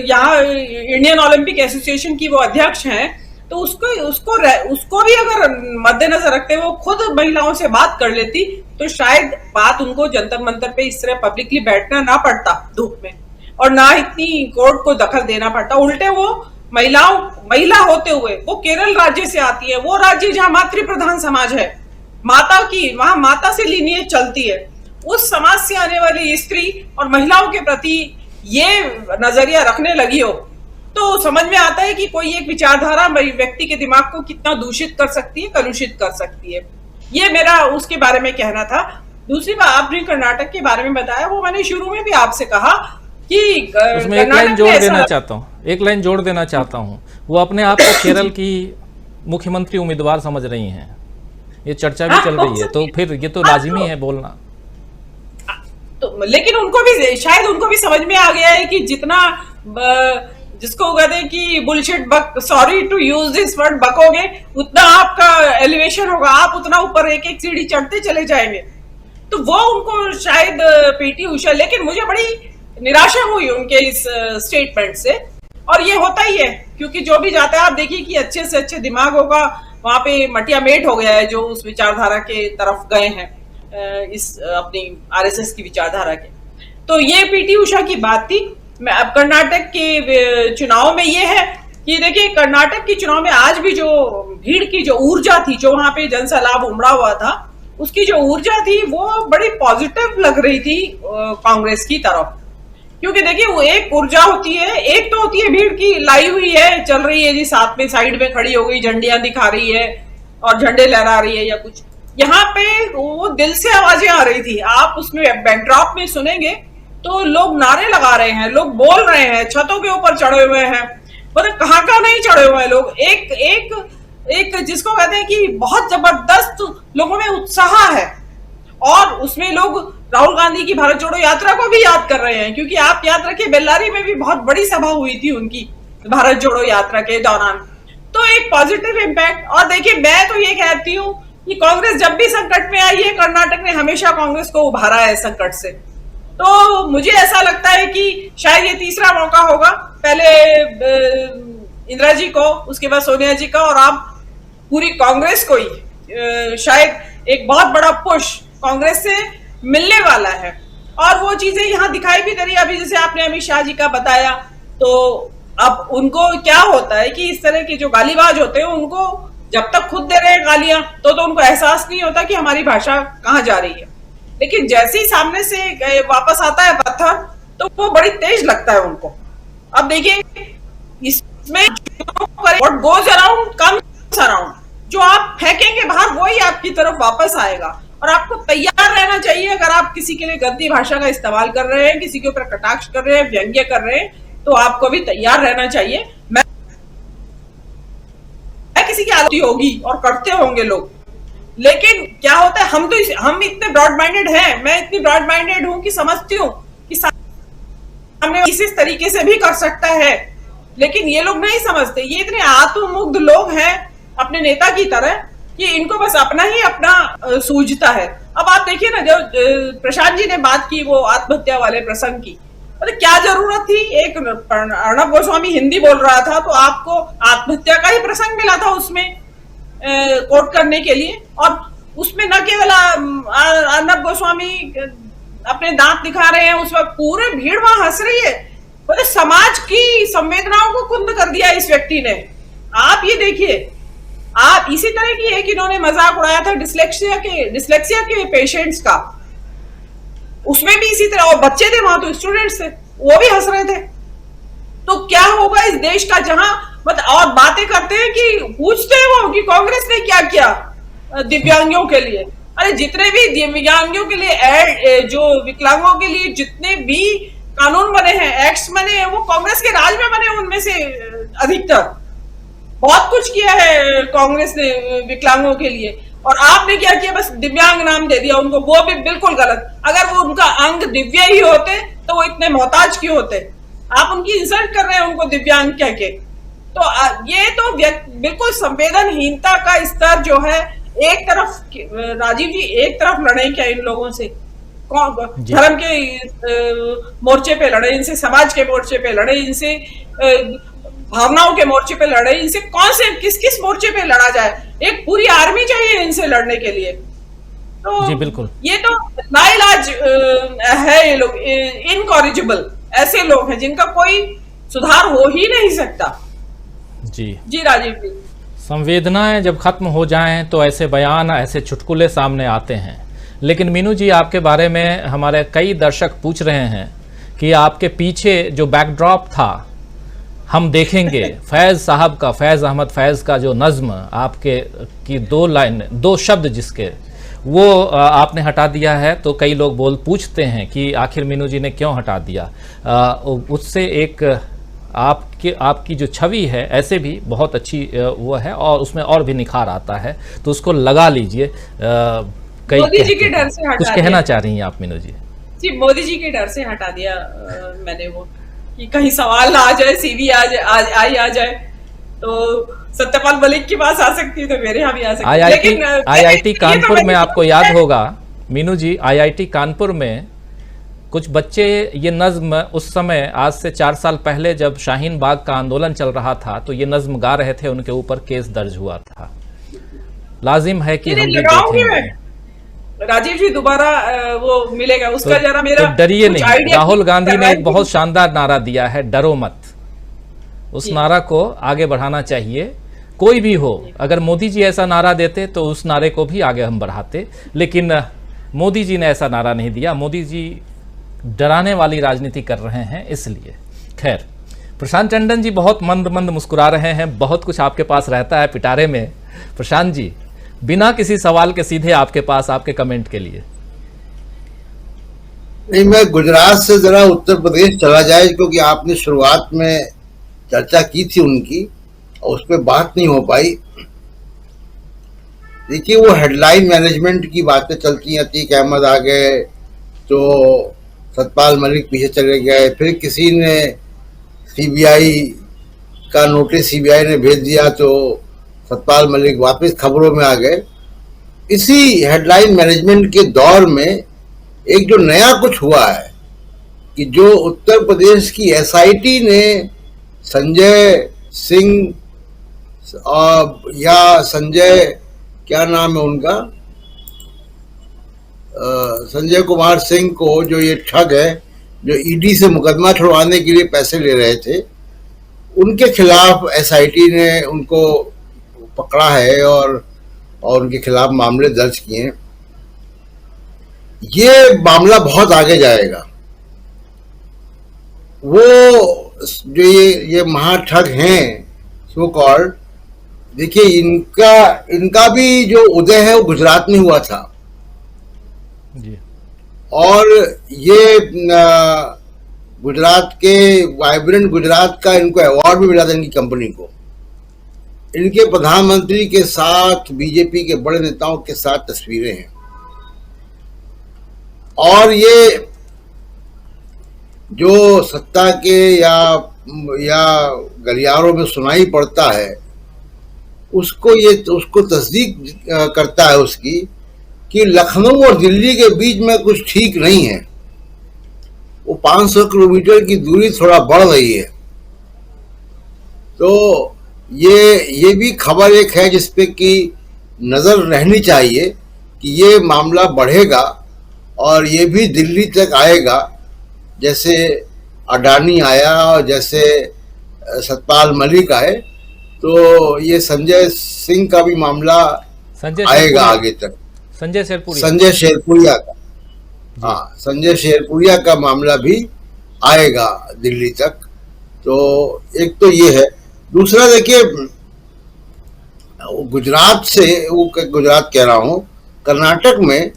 यहाँ इंडियन ओलंपिक एसोसिएशन की वो अध्यक्ष हैं, तो उसको भी अगर मद्देनजर रखते वो खुद महिलाओं से बात कर लेती तो शायद बात उनको जंतर मंतर पे इस तरह पब्लिकली बैठना ना पड़ता धूप में, और ना इतनी कोर्ट को दखल देना पड़ता। उल्टे वो महिला होते हुए वो केरल राज्य से आती है, वो राज्य जहां मातृ प्रधान समाज है, वहां माता से लीनियज चलती है, उस समाज से आने वाली स्त्री और महिलाओं के प्रति ये नजरिया रखने लगी हो, तो समझ में आता है कि कोई एक विचारधारा व्यक्ति के दिमाग को कितना दूषित कर सकती है, कलुषित कर सकती है। ये मेरा उसके बारे में कहना था। दूसरी बात, आपने कर्नाटक के बारे में बताया, वो मैंने शुरू में भी आपसे कहा कि उसमें एक लाइन जोड़ देना चाहता हूँ, वो अपने आप को केरल की मुख्यमंत्री उम्मीदवार समझ रही हैं, ये चर्चा भी चल रही है, तो फिर ये तो लाजिमी है बोलना। तो लेकिन उनको भी शायद उनको भी समझ में आ गया है कि जितना जिसको कहते हैं कि बुलशिट बक, sorry to use this word, बकोगे उतना आपका एलिवेशन होगा, आप उतना ऊपर एक एक सीढ़ी चढ़ते चले जाएंगे। तो वो उनको शायद पीटी उषा, लेकिन मुझे बड़ी निराशा हुई उनके इस स्टेटमेंट से, और ये होता ही है क्योंकि जो भी जाता है आप देखिए कि अच्छे से अच्छे दिमाग होगा वहां पे मटिया मेट हो गया है जो उस विचारधारा के तरफ गए हैं, इस अपनी आरएसएस की विचारधारा के। तो ये पीटी उषा की बात थी। अब कर्नाटक के चुनाव में ये है कि देखिए, कर्नाटक के चुनाव में आज भी जो भीड़ की जो ऊर्जा थी, जो वहां पे जनसैलाब उमड़ा हुआ था, उसकी जो ऊर्जा थी वो बड़ी पॉजिटिव लग रही थी कांग्रेस की तरफ। क्योंकि देखिए, वो एक ऊर्जा होती है, एक तो होती है भीड़ की लाई हुई है, चल रही है जी, साथ में साइड में खड़ी हो गई, झंडियां दिखा रही है और झंडे लहरा रही है या कुछ। यहाँ पे वो दिल से आवाजें आ रही थी, आप उसमें बैकड्रॉप में सुनेंगे तो लोग नारे लगा रहे हैं, लोग बोल रहे हैं, छतों के ऊपर चढ़े हुए हैं, मतलब कहाँ नहीं चढ़े हुए हैं लोग। एक जिसको कहते हैं कि बहुत जबरदस्त लोगों में उत्साह है, और उसमें लोग राहुल गांधी की भारत जोड़ो यात्रा को भी याद कर रहे हैं, क्योंकि आप याद रखिए बेल्लारी में भी बहुत बड़ी सभा हुई थी उनकी भारत जोड़ो यात्रा के दौरान। तो एक पॉजिटिव इम्पैक्ट। और देखिए, मैं तो ये कहती हूँ कि कांग्रेस जब भी संकट में आई है, कर्नाटक ने हमेशा कांग्रेस को उभारा है संकट से। तो मुझे ऐसा लगता है कि शायद ये तीसरा मौका होगा, पहले इंदिरा जी को, उसके बाद सोनिया जी का, और अब पूरी कांग्रेस को ही शायद एक बहुत बड़ा पुश कांग्रेस से मिलने वाला है। और वो चीजें यहाँ दिखाई भी दे रही है। अभी जैसे आपने अमित शाह जी का बताया, तो अब उनको क्या होता है कि इस तरह के जो गालीबाज होते हैं, उनको जब तक खुद दे रहे हैं गालियां, तो उनको एहसास नहीं होता कि हमारी भाषा कहाँ जा रही है। लेकिन जैसे ही सामने से वापस आता है पत्थर, तो वो बड़ी तेज लगता है उनको। अब देखिए, इसमें what goes around comes around, जो आप फेंकेंगे बाहर वही आपकी तरफ वापस आएगा। और आपको तैयार रहना चाहिए, अगर आप किसी के लिए गंदी भाषा का इस्तेमाल कर रहे हैं, किसी के ऊपर कटाक्ष कर रहे हैं, व्यंग्य कर रहे हैं, तो आपको भी तैयार रहना चाहिए। मैं किसी की आदत होगी और करते होंगे लोग, लेकिन क्या होता है, हम इतने ब्रॉड माइंडेड हैं, मैं इतनी ब्रॉड माइंडेड हूं कि समझती हूं कि सामने इस तरीके से भी कर सकता है, लेकिन ये लोग नहीं समझते। ये इतने आत्ममुग्ध लोग हैं अपने नेता की तरह कि इनको बस अपना ही अपना सूझता है। अब आप देखिए ना, जो प्रशांत जी ने बात की वो आत्महत्या वाले प्रसंग की, मतलब क्या जरूरत थी? एक अर्णब गोस्वामी हिंदी बोल रहा था, तो आपको आत्महत्या का ही प्रसंग मिला था उसमें कोट करने के लिए, और उसमें न केवल अर्णब गोस्वामी अपने दांत दिखा रहे हैं, उस वक्त पूरे भीड़ वहां हंस रही है। मतलब समाज की संवेदनाओं को कुंद कर दिया इस व्यक्ति ने। आप ये देखिए, आप इसी तरह की एक इन्होंने मजाक उड़ाया था डिसलेक्सिया के पेशेंट्स का, उसमें भी इसी तरह, और बच्चे थे वहां, तो स्टूडेंट्स थे, वो भी हंस रहे थे। तो क्या होगा इस देश का, जहां मतलब और बातें करते हैं कि पूछते हैं वो कि कांग्रेस ने क्या किया दिव्यांगों के लिए। अरे जितने भी दिव्यांगों के लिए, जो विकलांगों के लिए जितने भी कानून बने हैं, एक्ट्स बने हैं, वो कांग्रेस के राज में बने, उनमें से अधिकतर बहुत कुछ किया है कांग्रेस ने विकलांगों के लिए। और आपने क्या किया, बस दिव्यांग नाम दे दिया उनको, वो भी बिल्कुल गलत। अगर वो उनका अंग दिव्य ही होते तो वो इतने मोहताज क्यों होते? आप उनकी इंसल्ट कर रहे हैं उनको दिव्यांग कह के। तो ये तो बिल्कुल संवेदनहीनता का स्तर जो है, एक तरफ राजीव जी एक तरफ लड़े क्या इन लोगों से, धर्म के मोर्चे पे लड़े इनसे, समाज के मोर्चे पे लड़े इनसे, भावनाओं के मोर्चे पे लड़े इनसे, कौन से किस किस मोर्चे पे लड़ा जाए? एक पूरी आर्मी चाहिए इनसे लड़ने के लिए। तो जी बिल्कुल, ये तो नाइलाज है, ये लोग इनकॉरिजिबल ऐसे लोग हैं जिनका कोई सुधार हो ही नहीं सकता। जी राजीव जी, संवेदनाएं जब खत्म हो जाएं तो ऐसे बयान, ऐसे चुटकुले सामने आते हैं। लेकिन मीनू जी, आपके बारे में हमारे कई दर्शक पूछ रहे हैं कि आपके पीछे जो बैकड्रॉप था, हम देखेंगे फैज़ साहब का, फैज़ अहमद फैज़ का जो नज़्म आपके की 2 लाइन, 2 शब्द जिसके, वो आपने हटा दिया है। तो कई लोग पूछते हैं कि आखिर मीनू जी ने क्यों हटा दिया। उससे एक आपकी जो छवि है ऐसे भी बहुत अच्छी वो है और उसमें और भी निखार आता है, तो उसको लगा लीजिए। कई मोदी जी के डर से हटा कुछ कहना चाह रही हैं आप मीनू जी? जी, मोदी जी के डर से हटा दिया मैंने वो, कि कहीं सवाल ना आ जाए, सीवी आ जाए तो सत्यपाल मलिक के पास आ सकती है, तो मेरे यहाँ भी आ सकती है। लेकिन आईआईटी कानपुर में आपको याद होगा मीनू जी, आईआईटी कानपुर में कुछ बच्चे ये नज़्म उस समय, आज से 4 साल पहले जब शाहीन बाग का आंदोलन चल रहा था, तो ये नज़्म गा रहे थे, उनके ऊपर केस दर्ज हुआ था। लाजिम है कि हम भी देखेंगे। राजीव जी दोबारा वो मिलेगा उसका, जरा मेरा तो डरिए नहीं। राहुल गांधी ने एक बहुत शानदार नारा दिया है, डरो मत। उस नारा को आगे बढ़ाना चाहिए, कोई भी हो। अगर मोदी जी ऐसा नारा देते तो उस नारे को भी आगे हम बढ़ाते, लेकिन मोदी जी ने ऐसा नारा नहीं दिया। मोदी जी डराने वाली राजनीति कर रहे हैं, इसलिए। खैर, प्रशांत टंडन जी बहुत मंद मंद मुस्कुरा रहे हैं, बहुत कुछ आपके पास रहता है पिटारे में। प्रशांत जी, बिना किसी सवाल के सीधे आपके पास, आपके कमेंट के लिए। नहीं, मैं गुजरात से जरा उत्तर प्रदेश चला जाए, क्योंकि आपने शुरुआत में चर्चा की थी उनकी और उस पर बात नहीं हो पाई। देखिए, वो हेडलाइन मैनेजमेंट की बातें चलती हैं, अतीक अहमद आ गए तो सतपाल मलिक पीछे चले गए, फिर किसी ने सीबीआई का नोटिस सीबीआई ने भेज दिया तो सतपाल मलिक वापस खबरों में आ गए। इसी हेडलाइन मैनेजमेंट के दौर में एक जो नया कुछ हुआ है कि जो उत्तर प्रदेश की एसआईटी ने संजय सिंह या संजय, क्या नाम है उनका, संजय कुमार सिंह को, जो ये ठग है, जो ईडी से मुकदमा छुड़वाने के लिए पैसे ले रहे थे, उनके खिलाफ एसआईटी ने उनको पकड़ा है और उनके खिलाफ मामले दर्ज किए हैं। ये मामला बहुत आगे जाएगा। वो जो ये महाठग हैं सो कॉल्ड, देखिए इनका भी जो उदय है वो गुजरात में हुआ था जी। और ये गुजरात के वाइब्रेंट गुजरात का इनको अवार्ड भी मिला था, इनकी कंपनी को। इनके प्रधानमंत्री के साथ, बीजेपी के बड़े नेताओं के साथ तस्वीरें हैं और ये जो सत्ता के या गलियारों में सुनाई पड़ता है, उसको तस्दीक करता है उसकी, कि लखनऊ और दिल्ली के बीच में कुछ ठीक नहीं है। वो 500 किलोमीटर की दूरी थोड़ा बढ़ रही है। तो ये भी खबर एक है जिसपे कि नजर रहनी चाहिए कि ये मामला बढ़ेगा और ये भी दिल्ली तक आएगा, जैसे अडानी आया और जैसे सतपाल मलिक आए। तो ये संजय सिंह का भी मामला आएगा आगे तक, संजय शेरपुरिया का, हाँ, संजय शेरपुरिया का मामला भी आएगा दिल्ली तक। तो एक तो ये है। दूसरा, देखिए, गुजरात कह रहा हूँ, कर्नाटक में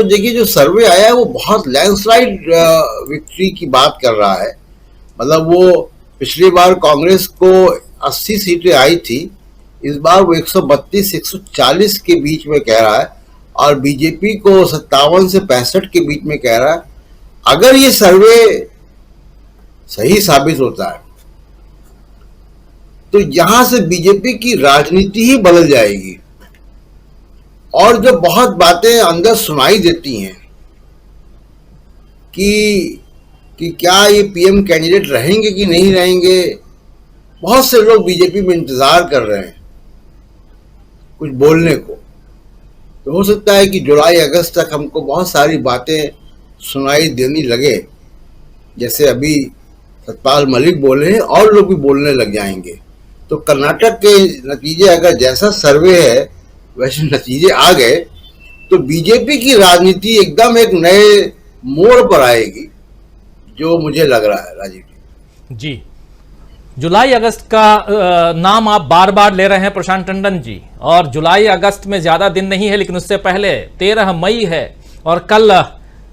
देखिए जो सर्वे आया है वो बहुत लैंडस्लाइड विक्ट्री की बात कर रहा है। मतलब वो पिछली बार कांग्रेस को 80 सीटें आई थी, इस बार वो 132-140 के बीच में कह रहा है और बीजेपी को 57 से 65 के बीच में कह रहा है। अगर ये सर्वे सही साबित होता है तो यहां से बीजेपी की राजनीति ही बदल जाएगी और जो बहुत बातें अंदर सुनाई देती हैं कि क्या ये पीएम कैंडिडेट रहेंगे कि नहीं रहेंगे, बहुत से लोग बीजेपी में इंतजार कर रहे हैं कुछ बोलने को। तो हो सकता है कि जुलाई अगस्त तक हमको बहुत सारी बातें सुनाई देनी लगे, जैसे अभी सतपाल मलिक बोले हैं और लोग भी बोलने लग जाएंगे। तो कर्नाटक के नतीजे अगर जैसा सर्वे है वैसे नतीजे आ गए तो बीजेपी की राजनीति एकदम एक नए मोड़ पर आएगी, जो मुझे लग रहा है। राजीव जी, जुलाई अगस्त का नाम आप बार बार ले रहे हैं प्रशांत टंडन जी, और जुलाई अगस्त में ज्यादा दिन नहीं है, लेकिन उससे पहले 13 मई है। और कल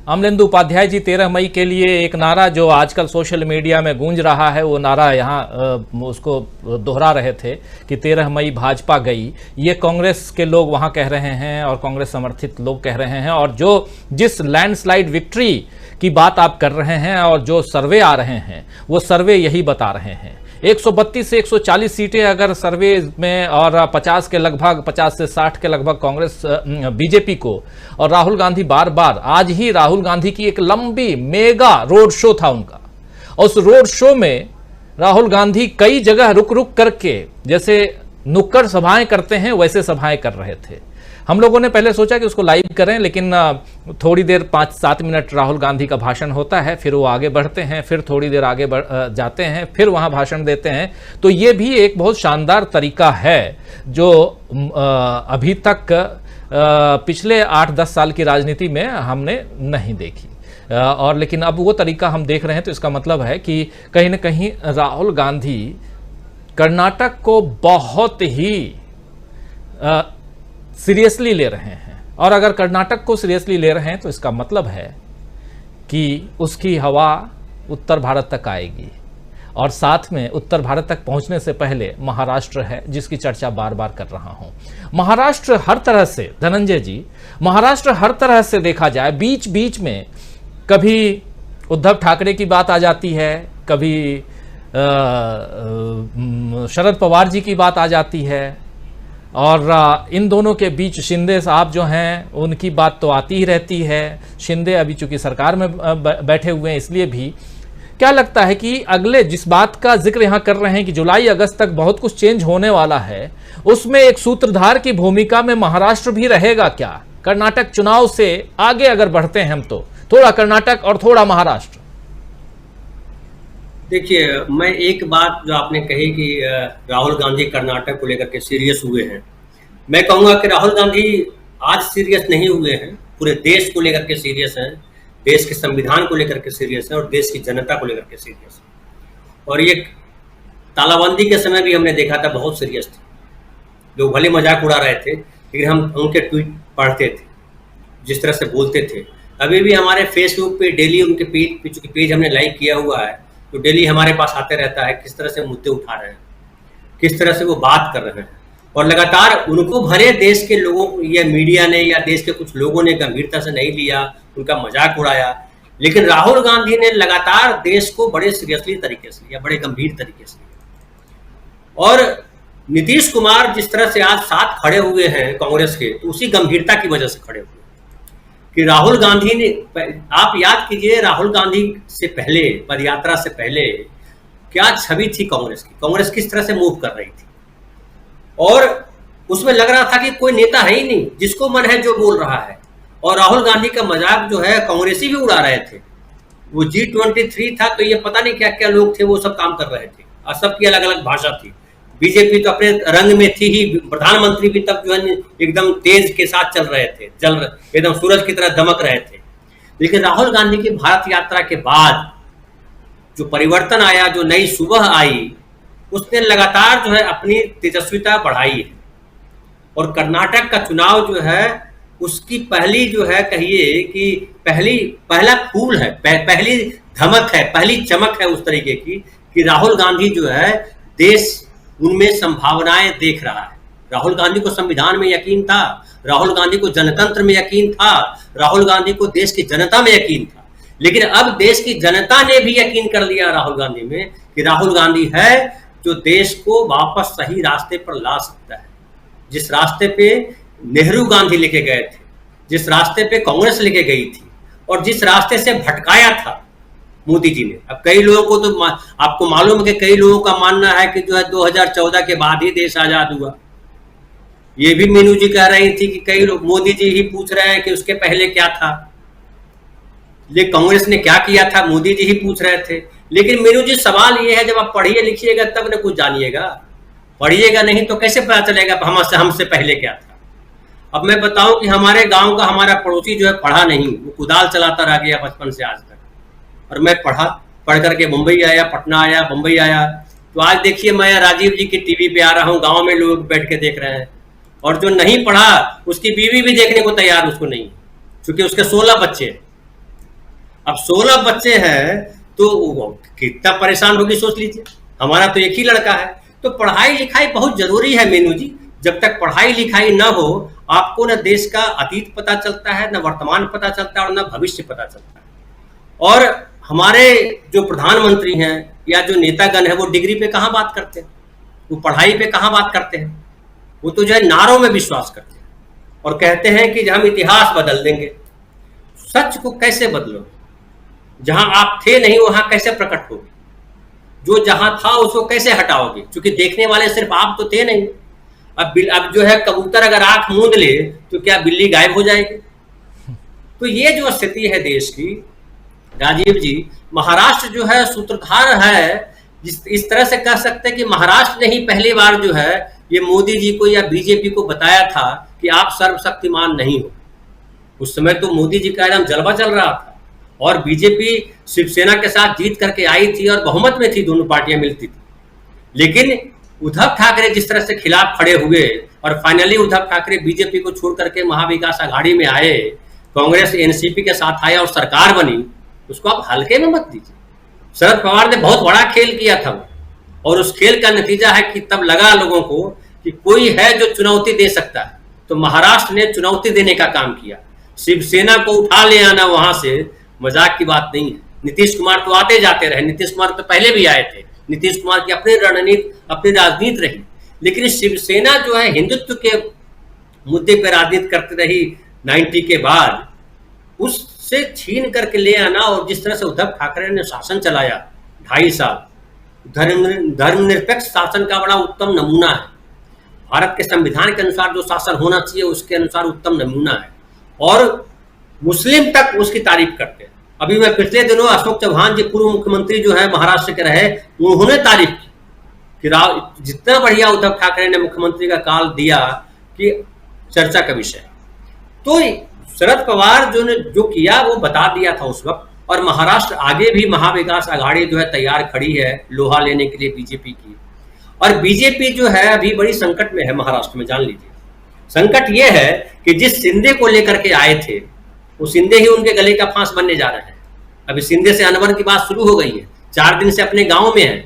अमलेंदु उपाध्याय जी 13 मई के लिए एक नारा जो आजकल सोशल मीडिया में गूंज रहा है, वो नारा यहाँ उसको दोहरा रहे थे कि 13 मई भाजपा गई। ये कांग्रेस के लोग वहाँ कह रहे हैं और कांग्रेस समर्थित लोग कह रहे हैं, और जो जिस लैंडस्लाइड विक्ट्री की बात आप कर रहे हैं और जो सर्वे आ रहे हैं वो सर्वे यही बता रहे हैं। 132 से 140 सीटें अगर सर्वे में, और 50 के लगभग 50 से 60 के लगभग कांग्रेस बीजेपी को, और राहुल गांधी बार बार, आज ही राहुल गांधी की एक लंबी मेगा रोड शो था उनका, और उस रोड शो में राहुल गांधी कई जगह रुक रुक करके जैसे नुक्कड़ सभाएं करते हैं वैसे सभाएं कर रहे थे। हम लोगों ने पहले सोचा कि उसको लाइव करें, लेकिन थोड़ी देर 5-7 मिनट राहुल गांधी का भाषण होता है, फिर वो आगे बढ़ते हैं, फिर थोड़ी देर आगे जाते हैं, फिर वहां भाषण देते हैं। तो ये भी एक बहुत शानदार तरीका है जो अभी तक पिछले 8-10 साल की राजनीति में हमने नहीं देखी, और लेकिन अब वो तरीका हम देख रहे हैं। तो इसका मतलब है कि कहीं ना कहीं राहुल गांधी कर्नाटक को बहुत ही सीरियसली ले रहे हैं, और अगर कर्नाटक को सीरियसली ले रहे हैं तो इसका मतलब है कि उसकी हवा उत्तर भारत तक आएगी, और साथ में उत्तर भारत तक पहुंचने से पहले महाराष्ट्र है जिसकी चर्चा बार बार कर रहा हूं। महाराष्ट्र हर तरह से, धनंजय जी, महाराष्ट्र हर तरह से देखा जाए, बीच बीच में कभी उद्धव ठाकरे की बात आ जाती है, कभी शरद पवार जी की बात आ जाती है, और इन दोनों के बीच शिंदे साहब जो हैं उनकी बात तो आती ही रहती है। शिंदे अभी चूंकि सरकार में बैठे हुए हैं, इसलिए भी क्या लगता है कि अगले जिस बात का जिक्र यहाँ कर रहे हैं कि जुलाई अगस्त तक बहुत कुछ चेंज होने वाला है, उसमें एक सूत्रधार की भूमिका में महाराष्ट्र भी रहेगा क्या? कर्नाटक चुनाव से आगे अगर बढ़ते हैं हम, तो थोड़ा कर्नाटक और थोड़ा महाराष्ट्र। देखिए, मैं एक बात जो आपने कही कि राहुल गांधी कर्नाटक को लेकर के सीरियस हुए हैं, मैं कहूंगा कि राहुल गांधी आज सीरियस नहीं हुए हैं, पूरे देश को लेकर के सीरियस हैं, देश के संविधान को लेकर के सीरियस हैं और देश की जनता को लेकर के सीरियस हैं। और ये तालाबंदी के समय भी हमने देखा था, बहुत सीरियस थे लोग, भले मजाक उड़ा रहे थे, लेकिन हम उनके ट्वीट पढ़ते थे, जिस तरह से बोलते थे। अभी भी हमारे फेसबुक पे डेली उनके पेज हमने लाइक किया हुआ है, तो डेली हमारे पास आते रहता है किस तरह से मुद्दे उठा रहे हैं, किस तरह से वो बात कर रहे हैं, और लगातार उनको भरे देश के लोगों या मीडिया ने या देश के कुछ लोगों ने गंभीरता से नहीं लिया, उनका मजाक उड़ाया। लेकिन राहुल गांधी ने लगातार देश को बड़े सीरियसली तरीके से लिया, बड़े गंभीर तरीके से लिया। और नीतीश कुमार जिस तरह से आज साथ खड़े हुए हैं कांग्रेस के, तो उसी गंभीरता की वजह से खड़े हुए कि राहुल गांधी ने, आप याद कीजिए राहुल गांधी से पहले, पदयात्रा से पहले क्या छवि थी कांग्रेस की, कांग्रेस किस तरह से मूव कर रही थी, और उसमें लग रहा था कि कोई नेता है ही नहीं, जिसको मन है जो बोल रहा है। और राहुल गांधी का मजाक जो है कांग्रेसी भी उड़ा रहे थे। वो G23 था, तो ये पता नहीं क्या क्या लोग थे, वो सब काम कर रहे थे, और सबकी अलग अलग भाषा थी। बीजेपी तो अपने रंग में थी ही, प्रधानमंत्री भी तब जो है एकदम तेज के साथ चल रहे थे, एकदम सूरज की तरह दमक रहे थे। लेकिन राहुल गांधी की भारत यात्रा के बाद जो परिवर्तन आया, जो नई सुबह आई, उसने लगातार जो है अपनी तेजस्विता बढ़ाई है। और कर्नाटक का चुनाव जो है उसकी पहली जो है, कहिए कि पहला फूल है, पहली धमक है, पहली चमक है उस तरीके की कि राहुल गांधी जो है देश उनमें संभावनाएं देख रहा है। राहुल गांधी को संविधान में यकीन था, राहुल गांधी को जनतंत्र में यकीन था, राहुल गांधी को देश की जनता में यकीन था। लेकिन अब देश की जनता ने भी यकीन कर लिया राहुल गांधी में कि राहुल गांधी है जो देश को वापस सही रास्ते पर ला सकता है। जिस रास्ते पे नेहरू गांधी लेके गए थे, जिस रास्ते पे कांग्रेस लेके गई थी, और जिस रास्ते से भटकाया था मोदी जी ने। अब कई लोगों को तो आपको मालूम है कि कई लोगों का मानना है कि जो है 2014 के बाद ही देश आजाद हुआ, ये भी मीनू जी कह रही थी कि कई लोग मोदी जी ही पूछ रहे हैं कि उसके पहले क्या था, ये कांग्रेस ने क्या किया था, मोदी जी ही पूछ रहे थे। लेकिन मीनू जी सवाल ये है, जब आप पढ़िए लिखिएगा तब न कुछ जानिएगा, पढ़िएगा नहीं तो कैसे पता चलेगा हमसे पहले क्या था। अब मैं बताऊं कि हमारे गांव का हमारा पड़ोसी जो है पढ़ा नहीं, वो कुदाल चलाता रह गया बचपन से आज तक, और मैं पढ़ करके मुंबई आया, पटना आया, बंबई आया। तो आज देखिए मैं राजीव जी की टीवी पे आ रहा हूँ, गांव में लोग बैठ के देख रहे हैं, और जो नहीं पढ़ा उसकी बीवी भी देखने को तैयार उसको नहीं, क्योंकि उसके 16 बच्चे हैं। अब 16 बच्चे हैं तो कितना परेशान होगी सोच लीजिए। हमारा तो एक ही लड़का है। तो पढ़ाई लिखाई बहुत जरूरी है मीनू जी। जब तक पढ़ाई लिखाई ना हो, आपको न देश का अतीत पता चलता है, न वर्तमान पता चलता है, और न भविष्य पता चलता है। और हमारे जो प्रधानमंत्री हैं या जो नेतागण है, वो डिग्री पे कहाँ बात करते हैं, वो पढ़ाई पे कहाँ बात करते हैं। वो तो जो है नारों में विश्वास करते हैं और कहते हैं कि हम इतिहास बदल देंगे। सच को कैसे बदलो, जहां आप थे नहीं वहां कैसे प्रकट होगी, जो जहां था उसको कैसे हटाओगे, क्योंकि देखने वाले सिर्फ आप तो थे नहीं। अब जो है कबूतर अगर आंख मूंद ले तो क्या बिल्ली गायब हो जाएगी। तो ये जो स्थिति है देश की, राजीव जी, महाराष्ट्र जो है सूत्रधार है। इस तरह से कह सकते हैं कि महाराष्ट्र ने ही पहली बार जो है ये मोदी जी को या बीजेपी को बताया था कि आप सर्वशक्तिमान नहीं हो। उस समय तो मोदी जी का एकदम जलवा चल रहा था, और बीजेपी शिवसेना के साथ जीत करके आई थी और बहुमत में थी, दोनों पार्टियां मिलती थी। लेकिन उद्धव ठाकरे जिस तरह से खिलाफ खड़े हुए और फाइनली उद्धव ठाकरे बीजेपी को छोड़ करके महाविकास आघाड़ी में आए, कांग्रेस एनसीपी के साथ आया और सरकार बनी, उसको आप हल्के में मत दीजिए। शरद पवार ने बहुत बड़ा खेल किया था, और उस खेल का नतीजा है कि तब लगा लोगों को कि कोई है जो चुनौती दे सकता है। तो महाराष्ट्र ने चुनौती देने का काम किया। शिवसेना को उठा ले आना वहां से मजाक की बात नहीं है। नीतीश कुमार तो आते जाते रहे, नीतीश कुमार तो पहले भी आए थे, नीतीश कुमार की अपनी रणनीति अपनी राजनीति रही। लेकिन शिवसेना जो है हिंदुत्व के मुद्दे पर राजनीति करती रही 90 के बाद, उससे छीन करके ले आना। और जिस तरह से उद्धव ठाकरे ने शासन चलाया 2.5 साल, धर्मनिरपेक्ष शासन का बड़ा उत्तम नमूना है। भारत के संविधान के अनुसार जो शासन होना चाहिए उसके अनुसार उत्तम नमूना है, और मुस्लिम तक उसकी तारीफ करते हैं। अभी मैं पिछले दिनों अशोक चौहान जी पूर्व मुख्यमंत्री जो है महाराष्ट्र के रहे, उन्होंने तारीफ की कि जितना बढ़िया उद्धव ठाकरे ने मुख्यमंत्री का काल दिया कि चर्चा का विषय। तो शरद पवार जो किया वो बता दिया था उस वक्त। और महाराष्ट्र आगे भी महाविकास आघाड़ी जो है तैयार खड़ी है लोहा लेने के लिए बीजेपी की। और बीजेपी जो है अभी बड़ी संकट में है महाराष्ट्र में, जान लीजिए। संकट ये है कि जिस शिंदे को लेकर के आए थे, वो शिंदे ही उनके गले का फांस बनने जा रहे हैं। अभी शिंदे से अनवर की बात शुरू हो गई है, 4 दिन से अपने गांव में है।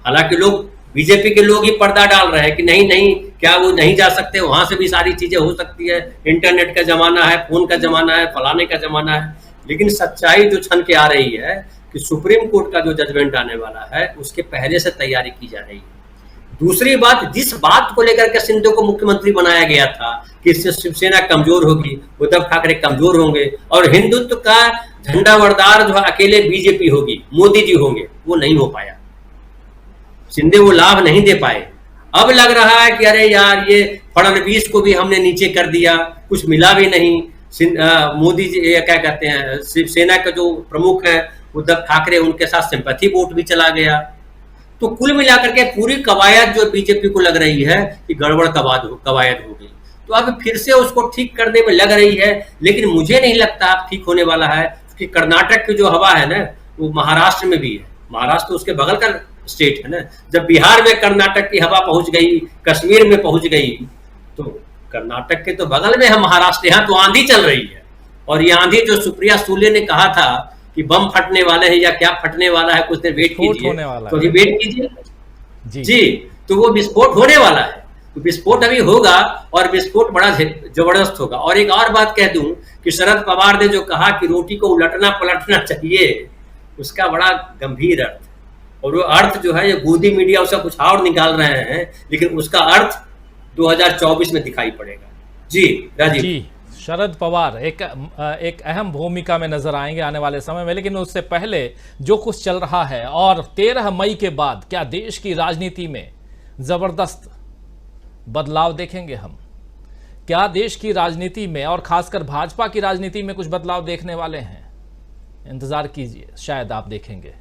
हालांकि लोग बीजेपी के लोग ही पर्दा डाल रहे हैं कि नहीं क्या वो नहीं जा सकते, वहां से भी सारी चीजें हो सकती है, इंटरनेट का जमाना है, फोन का जमाना है, फलाने का जमाना है। लेकिन सच्चाई जो छन के आ रही है कि सुप्रीम कोर्ट का जो जजमेंट आने वाला है उसके पहले से तैयारी की जा रही है। दूसरी बात, जिस बात को लेकर के शिंदे को मुख्यमंत्री बनाया गया था कि इससे शिवसेना कमजोर होगी, उद्धव ठाकरे कमजोर होंगे और हिंदुत्व का झंडा वरदार जो अकेले बीजेपी होगी, मोदी जी होंगे, वो नहीं हो पाया। शिंदे वो लाभ नहीं दे पाए। अब लग रहा है कि अरे यार ये फडणवीस को भी हमने नीचे कर दिया, कुछ मिला भी नहीं। मोदी जी क्या कहते हैं, शिवसेना का जो प्रमुख है उद्धव ठाकरे, उनके साथ सिंपैथी वोट भी चला गया। तो कुल मिलाकर के पूरी कवायद जो बीजेपी को लग रही है कि गड़बड़ कवायद हो गई। तो अब फिर से उसको ठीक करने में लग रही है, लेकिन मुझे नहीं लगता अब ठीक होने वाला है, क्योंकि कर्नाटक की जो हवा है ना वो महाराष्ट्र में भी है। महाराष्ट्र तो उसके बगल का स्टेट है ना। जब बिहार में कर्नाटक की हवा पहुंच गई, कश्मीर में पहुंच गई, तो कर्नाटक के तो बगल में है महाराष्ट्र। यहाँ तो आंधी चल रही है, और ये आंधी जो सुप्रिया सुले ने कहा था कि बम फटने वाले हैं या क्या फटने वाला है, कुछ देर वेट कीजिए, तो अभी वेट कीजिए जी। तो वो विस्फोट होने वाला है, तो विस्फोट अभी होगा और विस्फोट बड़ा जबरदस्त होगा। और एक और बात कह दूं कि शरद पवार ने जो कहा कि रोटी को उलटना पलटना चाहिए, उसका बड़ा गंभीर अर्थ, और वो अर्थ जो है ये गोदी मीडिया उसका कुछ और निकाल रहे हैं, लेकिन उसका अर्थ 2024 में दिखाई पड़ेगा। जी राजीव जी, शरद पवार एक अहम भूमिका में नजर आएंगे आने वाले समय में। लेकिन उससे पहले जो कुछ चल रहा है, और 13 मई के बाद क्या देश की राजनीति में जबरदस्त बदलाव देखेंगे हम? क्या देश की राजनीति में और खासकर भाजपा की राजनीति में कुछ बदलाव देखने वाले हैं? इंतजार कीजिए, शायद आप देखेंगे।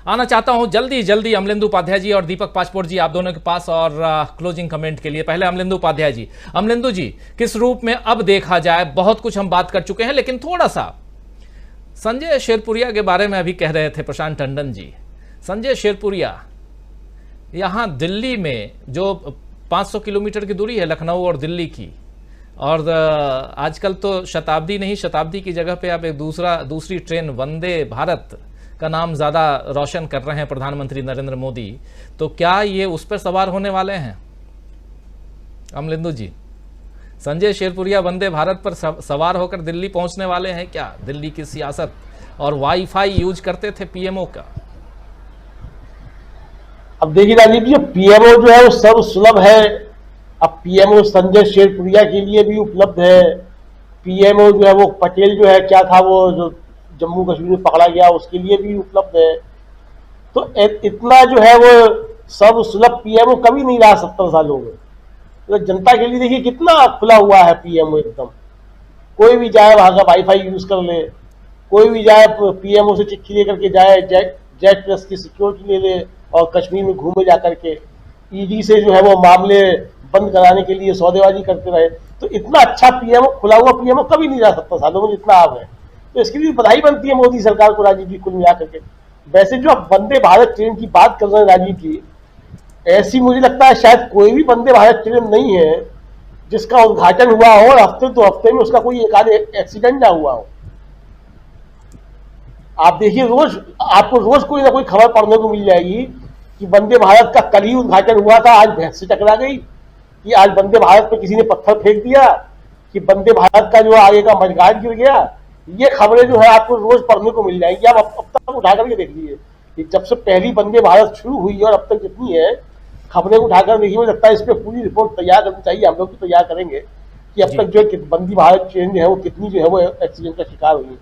आना चाहता हूं जल्दी अमलेंदु उपाध्याय जी और दीपक पासपोर्ट जी आप दोनों के पास और क्लोजिंग कमेंट के लिए। पहले अमलेंदु उपाध्याय जी। अमलेंदु जी, किस रूप में अब देखा जाए, बहुत कुछ हम बात कर चुके हैं, लेकिन थोड़ा सा संजय शेरपुरिया के बारे में अभी कह रहे थे प्रशांत टंडन जी। संजय शेरपुरिया यहां दिल्ली में जो 500 किलोमीटर की दूरी है लखनऊ और दिल्ली की, और आजकल तो शताब्दी नहीं, शताब्दी की जगह पे अब एक दूसरी ट्रेन वंदे भारत का नाम ज़्यादा रोशन कर रहे हैं प्रधानमंत्री नरेंद्र मोदी। तो क्या ये उस पर सवार होने वाले हैं? अमलेंदु जी, संजय शेरपुरिया वंदे भारत पर सवार होकर दिल्ली पहुंचने वाले हैं क्या? दिल्ली की सियासत और वाईफाई यूज करते थे पीएमओ का। अब देखिए राजीव जी, पीएमओ जो है वो सर्वसुलभ है। अब पीएमओ संजय शेरपुरिया के लिए भी उपलब्ध है। पीएमओ जो है वो पटेल जो है क्या था वो जो जम्मू कश्मीर में पकड़ा गया उसके लिए भी उपलब्ध है। तो इतना जो है वो सर्वसुलभ पीएमओ कभी नहीं रहा 70 सालों में। तो जनता के लिए देखिए कितना खुला हुआ है पीएमओ एकदम। कोई भी जाए वहां का वाईफाई यूज कर ले, कोई भी जाए पीएमओ से चिट्ठी लेकर के जाए, जेट प्लस की सिक्योरिटी ले ले और कश्मीर में घूमे जा करके ईडी से जो है वो मामले बंद कराने के लिए सौदेबाजी करते रहे। तो इतना अच्छा पीएमओ, खुला हुआ पीएमओ कभी नहीं रहा 70 सालों में जितना अब है। तो इसके लिए बधाई बनती है मोदी सरकार को राजीव जी, कुल मिला करके। वैसे जो आप वंदे भारत ट्रेन की बात कर रहे हैं राजीव जी, ऐसी मुझे लगता है शायद कोई भी वंदे भारत ट्रेन नहीं है जिसका उद्घाटन हुआ हो और हफ्ते 2 हफ्ते में उसका कोई एक आधे एक्सीडेंट ना हुआ हो। आप देखिए आपको रोज कोई ना कोई खबर पढ़ने को मिल जाएगी कि वंदे भारत का कल ही उद्घाटन हुआ था, आज भैंस से टकरा गई, कि आज वंदे भारत पे किसी ने पत्थर फेंक दिया, कि वंदे भारत का जो आगे का मडगार्ड गिर गया। ये खबरें जो है आपको रोज पढ़ने को मिल जाएंगी। आप अब तक उठा करके देख लीजिए कि जब से पहली वंदे भारत शुरू हुई और अब तक जितनी है खबरें उठाकर देखिए, मुझे लगता है इस पर पूरी रिपोर्ट तैयार करनी चाहिए। हम लोग भी तैयार करेंगे कि अब तक जो है वंदे भारत ट्रेन जो है वो कितनी जो है वो एक्सीडेंट का शिकार हुई।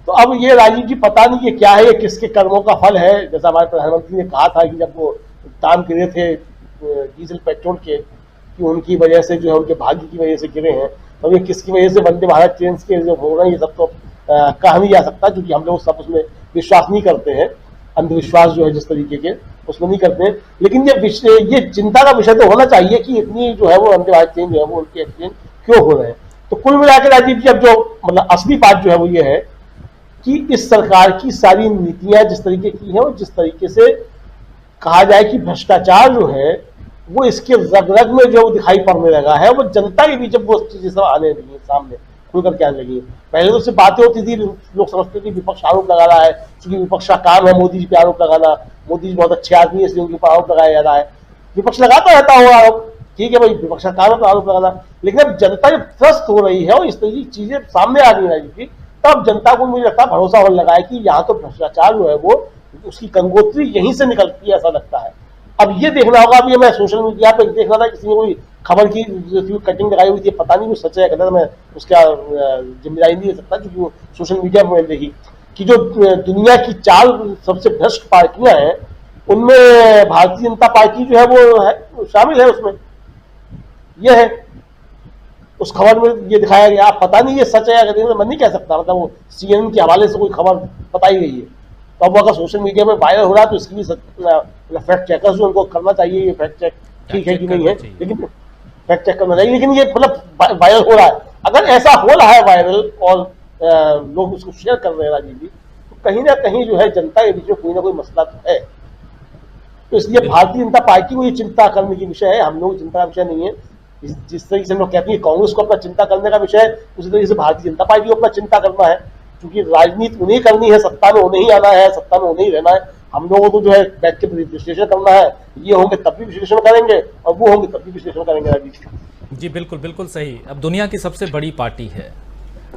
तो अब ये राजीव जी पता नहीं ये क्या है, ये किसके कर्मों का फल है। जैसा हमारे प्रधानमंत्री ने कहा था कि जब वो दाम गिरे थे डीजल पेट्रोल के, कि उनकी वजह से जो है उनके भाग्य की वजह से गिरे हैं। तो ये किसकी वजह से वंदे भारत ट्रेन के जो हो रहे हैं ये सब तो कहा नहीं जा सकता, क्योंकि हम लोग सब उसमें विश्वास नहीं करते हैं। अंधविश्वास जो है जिस तरीके के उसमें नहीं करते हैं। लेकिन ये चिंता का विषय तो होना चाहिए कि इतनी जो है वो वंदे भारत ट्रेन जो है वो उनके एक्सीडेंट क्यों हो रहे हैं। तो कुल मिलाकर राजीव जी अब जो मतलब असली बात जो है वो ये है कि इस सरकार की सारी नीतियां जिस तरीके की हैं और जिस तरीके से कहा जाए कि भ्रष्टाचार जो है वो इसके रग रग में जो दिखाई पड़ने लगा है, वो जनता के बीच वो चीजें सब आने लगी सामने खुलकर के आने लगी। पहले तो सिर्फ बातें होती थी, लोग समझते थे विपक्ष आरोप लगा रहा है, क्योंकि विपक्ष का काम है मोदी जी पे आरोप लगाना, मोदी जी बहुत अच्छे आदमी है इसलिए उनके ऊपर आरोप लगाया जा रहा है। विपक्ष लगाता रहता हो आरोप, ठीक है भाई, विपक्ष का काम है तो आरोप लगाना। लेकिन अब जनता जब त्रस्त हो रही है और इस तरीके की चीजें सामने आ रही है तब जनता को मुझे लगता है भरोसा होने लगा है कि यहाँ तो भ्रष्टाचार जो है वो उसकी गंगोत्री यहीं से निकलती है, ऐसा लगता है। अब ये देखना होगा, अभी मैं सोशल मीडिया पे देख रहा था किसी ने कोई खबर की कटिंग लगाई हुई थी, पता नहीं वो सच है गलत, मैं उसका जिम्मेदारी नहीं ले सकता, क्योंकि वो सोशल मीडिया पर देखी कि जो दुनिया की 4 सबसे भ्रष्ट पार्टियां हैं उनमें भारतीय जनता पार्टी जो है वो शामिल है उसमें। यह है उस खबर में ये दिखाया गया। आप पता नहीं ये सच है या मैं नहीं कह सकता, मतलब वो CNN के हवाले से कोई खबर बताई गई है। तो अब अगर सोशल मीडिया में वायरल हो रहा है तो इसकी भी फैक्ट चेकर्स जो उनको करना चाहिए, ये फैक्ट चेक ठीक है कि नहीं है, लेकिन फैक्ट चेक करना चाहिए। लेकिन ये मतलब वायरल हो रहा है, अगर ऐसा हो रहा है वायरल और लोग उसको शेयर कर रहे हैं राजीव जी, तो कहीं ना कहीं जो है जनता के बीच में कोई ना कोई मसला तो है। तो इसलिए भारतीय जनता पार्टी को ये चिंता करने की विषय है, हम लोग चिंता का विषय नहीं है। जिस तरीके से हम लोग कहते हैं कांग्रेस को अपना चिंता करने का विषय है, उसी तरीके से भारतीय जनता पार्टी को अपना चिंता करना है, क्योंकि राजनीति उन्हें करनी है, सत्ता में उन्हें ही आना है, सत्ता में उन्हें ही रहना है। हम लोगों को जो है बैठ के विश्लेषण करना है, ये होंगे तब भी विश्लेषण करेंगे और वो होंगे तब भी विश्लेषण करेंगे राजीव जी। बिल्कुल बिल्कुल सही। अब दुनिया की सबसे बड़ी पार्टी है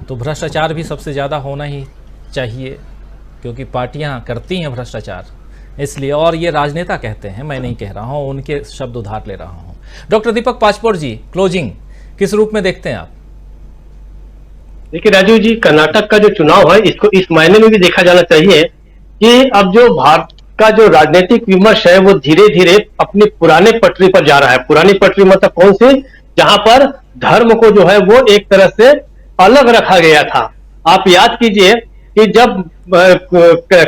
तो भ्रष्टाचार भी सबसे ज़्यादा होना ही चाहिए, क्योंकि पार्टियां करती हैं भ्रष्टाचार, इसलिए। और ये राजनेता कहते हैं, मैं नहीं कह रहा हूं, उनके शब्द उधार ले रहा हूं। डॉक्टर दीपक पासपोर्ट जी, क्लोजिंग किस रूप में देखते हैं आप? देखिए राजीव जी, कर्नाटक का जो चुनाव है इसको इस मायने में भी देखा जाना चाहिए कि अब जो भारत का जो राजनीतिक विमर्श है वो धीरे धीरे अपनी पुराने पटरी पर जा रहा है। पुरानी पटरी मतलब कौन सी? जहां पर धर्म को जो है वो एक तरह से अलग रखा गया था। आप याद कीजिए कि जब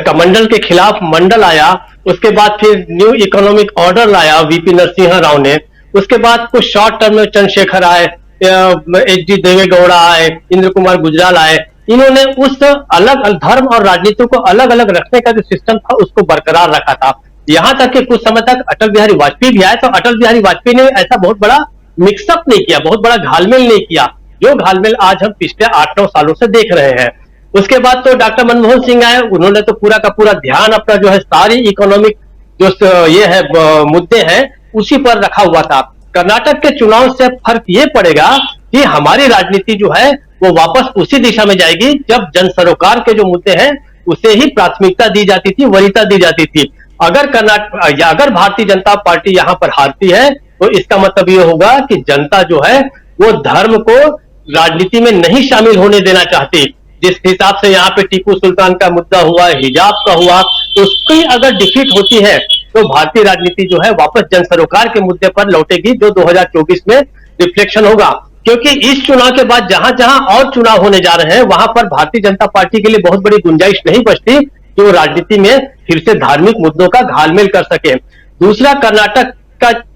कमंडल के खिलाफ मंडल आया, उसके बाद फिर न्यू इकोनॉमिक ऑर्डर लाया वीपी नरसिम्हा राव ने, उसके बाद कुछ शॉर्ट टर्म में चंद्रशेखर आए, एच.डी. देवेगौड़ा आए, इंद्र कुमार गुजराल आए, इन्होंने उस अलग धर्म और राजनीति को अलग अलग रखने का जो सिस्टम था उसको बरकरार रखा था। यहां तक कि कुछ समय तक अटल बिहारी वाजपेयी भी आए, तो अटल बिहारी वाजपेयी ने ऐसा बहुत बड़ा मिक्सअप नहीं किया, बहुत बड़ा घालमेल नहीं किया, जो घालमेल आज हम पिछले 8-9 सालों से देख रहे हैं। उसके बाद तो डॉक्टर मनमोहन सिंह आए, उन्होंने तो पूरा का पूरा ध्यान अपना जो है सारी इकोनॉमिक जो ये है मुद्दे हैं उसी पर रखा हुआ था। कर्नाटक के चुनाव से फर्क ये पड़ेगा कि हमारी राजनीति जो है वो वापस उसी दिशा में जाएगी जब जन सरोकार के जो मुद्दे हैं उसे ही प्राथमिकता दी जाती थी, वरीयता दी जाती थी। अगर भारतीय जनता पार्टी यहां पर हारती है तो इसका मतलब ये होगा कि जनता जो है वो धर्म को राजनीति में नहीं शामिल होने देना चाहती। जिस हिसाब से यहाँ पे टीपू सुल्तान का मुद्दा हुआ, हिजाब का हुआ, तो उसकी अगर डिफीट होती है तो भारतीय राजनीति जो है वापस जन सरोकार के मुद्दे पर लौटेगी, जो 2024 में रिफ्लेक्शन होगा। क्योंकि इस चुनाव के बाद जहां जहां और चुनाव होने जा रहे हैं वहां पर भारतीय जनता पार्टी के लिए बहुत बड़ी गुंजाइश नहीं बचती कि वो राजनीति में फिर से धार्मिक मुद्दों का घालमेल कर सके। दूसरा, कर्नाटक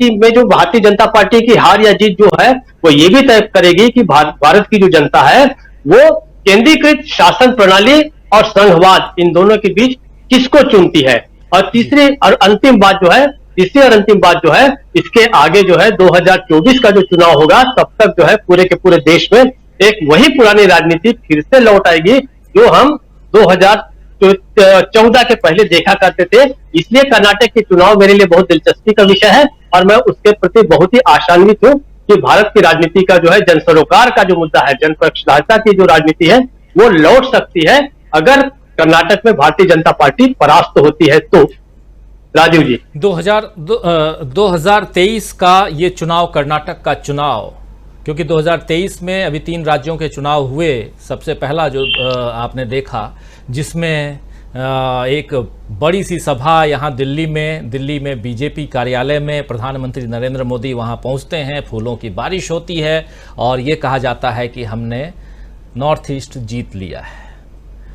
में जो भारतीय जनता पार्टी की हार या जीत जो है वो ये भी तय करेगी कि भारत की जो जनता है वो केंद्रीकृत शासन प्रणाली और संघवाद, इन दोनों के बीच किसको चुनती है। और तीसरी और अंतिम बात जो है इसके आगे जो है 2024 का जो चुनाव होगा तब तक जो है पूरे के पूरे देश में एक वही पुरानी राजनीति फिर से लौट आएगी जो हम 2014 के पहले देखा करते थे। इसलिए कर्नाटक के चुनाव मेरे लिए बहुत दिलचस्पी का विषय है और मैं उसके प्रति बहुत ही आशान्वित हूं कि भारत की राजनीति का जो है जन सरोकार का जो मुद्दा है, जनपक्षधारिता की जो राजनीति है वो लौट सकती है अगर कर्नाटक में भारतीय जनता पार्टी परास्त होती है तो। राजीव जी, 2023 का ये चुनाव, कर्नाटक का चुनाव, क्योंकि 2023 में अभी 3 राज्यों के चुनाव हुए, सबसे पहला जो आपने देखा जिसमें एक बड़ी सी सभा यहाँ दिल्ली में बीजेपी कार्यालय में प्रधानमंत्री नरेंद्र मोदी वहाँ पहुँचते हैं, फूलों की बारिश होती है और ये कहा जाता है कि हमने नॉर्थ ईस्ट जीत लिया है।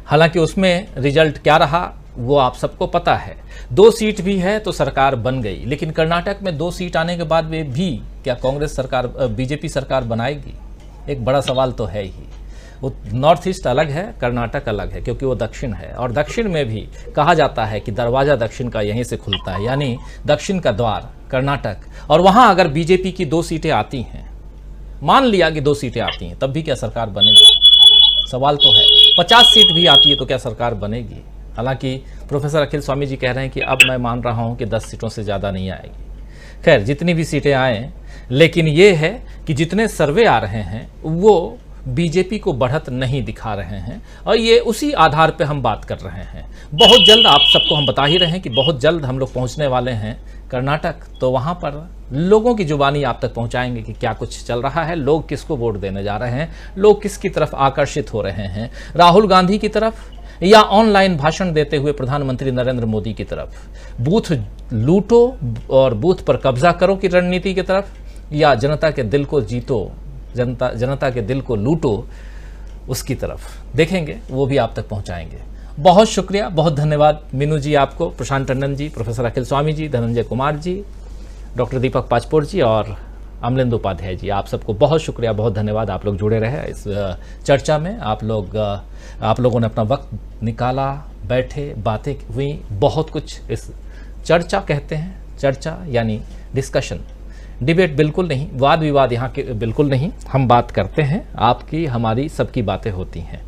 हालांकि उसमें रिजल्ट क्या रहा वो आप सबको पता है। 2 सीट भी है तो सरकार बन गई, लेकिन कर्नाटक में 2 सीट आने के बाद में भी क्या कांग्रेस सरकार, बीजेपी सरकार बनाएगी? एक बड़ा सवाल तो है ही। वो नॉर्थ ईस्ट अलग है, कर्नाटक अलग है, क्योंकि वो दक्षिण है और दक्षिण में भी कहा जाता है कि दरवाज़ा दक्षिण का यहीं से खुलता है, यानी दक्षिण का द्वार कर्नाटक। और वहाँ अगर बीजेपी की 2 सीटें आती हैं, मान लिया कि 2 सीटें आती हैं, तब भी क्या सरकार बनेगी? सवाल तो है। 50 सीट भी आती है तो क्या सरकार बनेगी? हालांकि प्रोफेसर अखिल स्वामी जी कह रहे हैं कि अब मैं मान रहा हूं कि 10 सीटों से ज़्यादा नहीं आएगी। खैर, जितनी भी सीटें आएँ, लेकिन ये है कि जितने सर्वे आ रहे हैं वो बीजेपी को बढ़त नहीं दिखा रहे हैं और ये उसी आधार पे हम बात कर रहे हैं। बहुत जल्द आप सबको हम बता ही रहे हैं कि बहुत जल्द हम लोग पहुंचने वाले हैं कर्नाटक, तो वहाँ पर लोगों की जुबानी आप तक पहुंचाएंगे कि क्या कुछ चल रहा है, लोग किसको वोट देने जा रहे हैं, लोग किसकी तरफ आकर्षित हो रहे हैं, राहुल गांधी की तरफ या ऑनलाइन भाषण देते हुए प्रधानमंत्री नरेंद्र मोदी की तरफ, बूथ लूटो और बूथ पर कब्जा करो की रणनीति की तरफ, या जनता के दिल को जीतो, जनता के दिल को लूटो उसकी तरफ। देखेंगे, वो भी आप तक पहुंचाएंगे। बहुत शुक्रिया, बहुत धन्यवाद मीनू जी आपको, प्रशांत टंडन जी, प्रोफेसर अखिल स्वामी जी, धनंजय कुमार जी, डॉक्टर दीपक पाचपोर जी और अमलेंदु उपाध्याय जी, आप सबको बहुत शुक्रिया, बहुत धन्यवाद। आप लोग जुड़े रहे इस चर्चा में, आप लोगों ने अपना वक्त निकाला, बैठे, बातें हुई, बहुत कुछ। इस चर्चा कहते हैं, चर्चा यानी डिस्कशन, डिबेट बिल्कुल नहीं, वाद विवाद यहाँ के बिल्कुल नहीं। हम बात करते हैं, आपकी हमारी सबकी बातें होती हैं।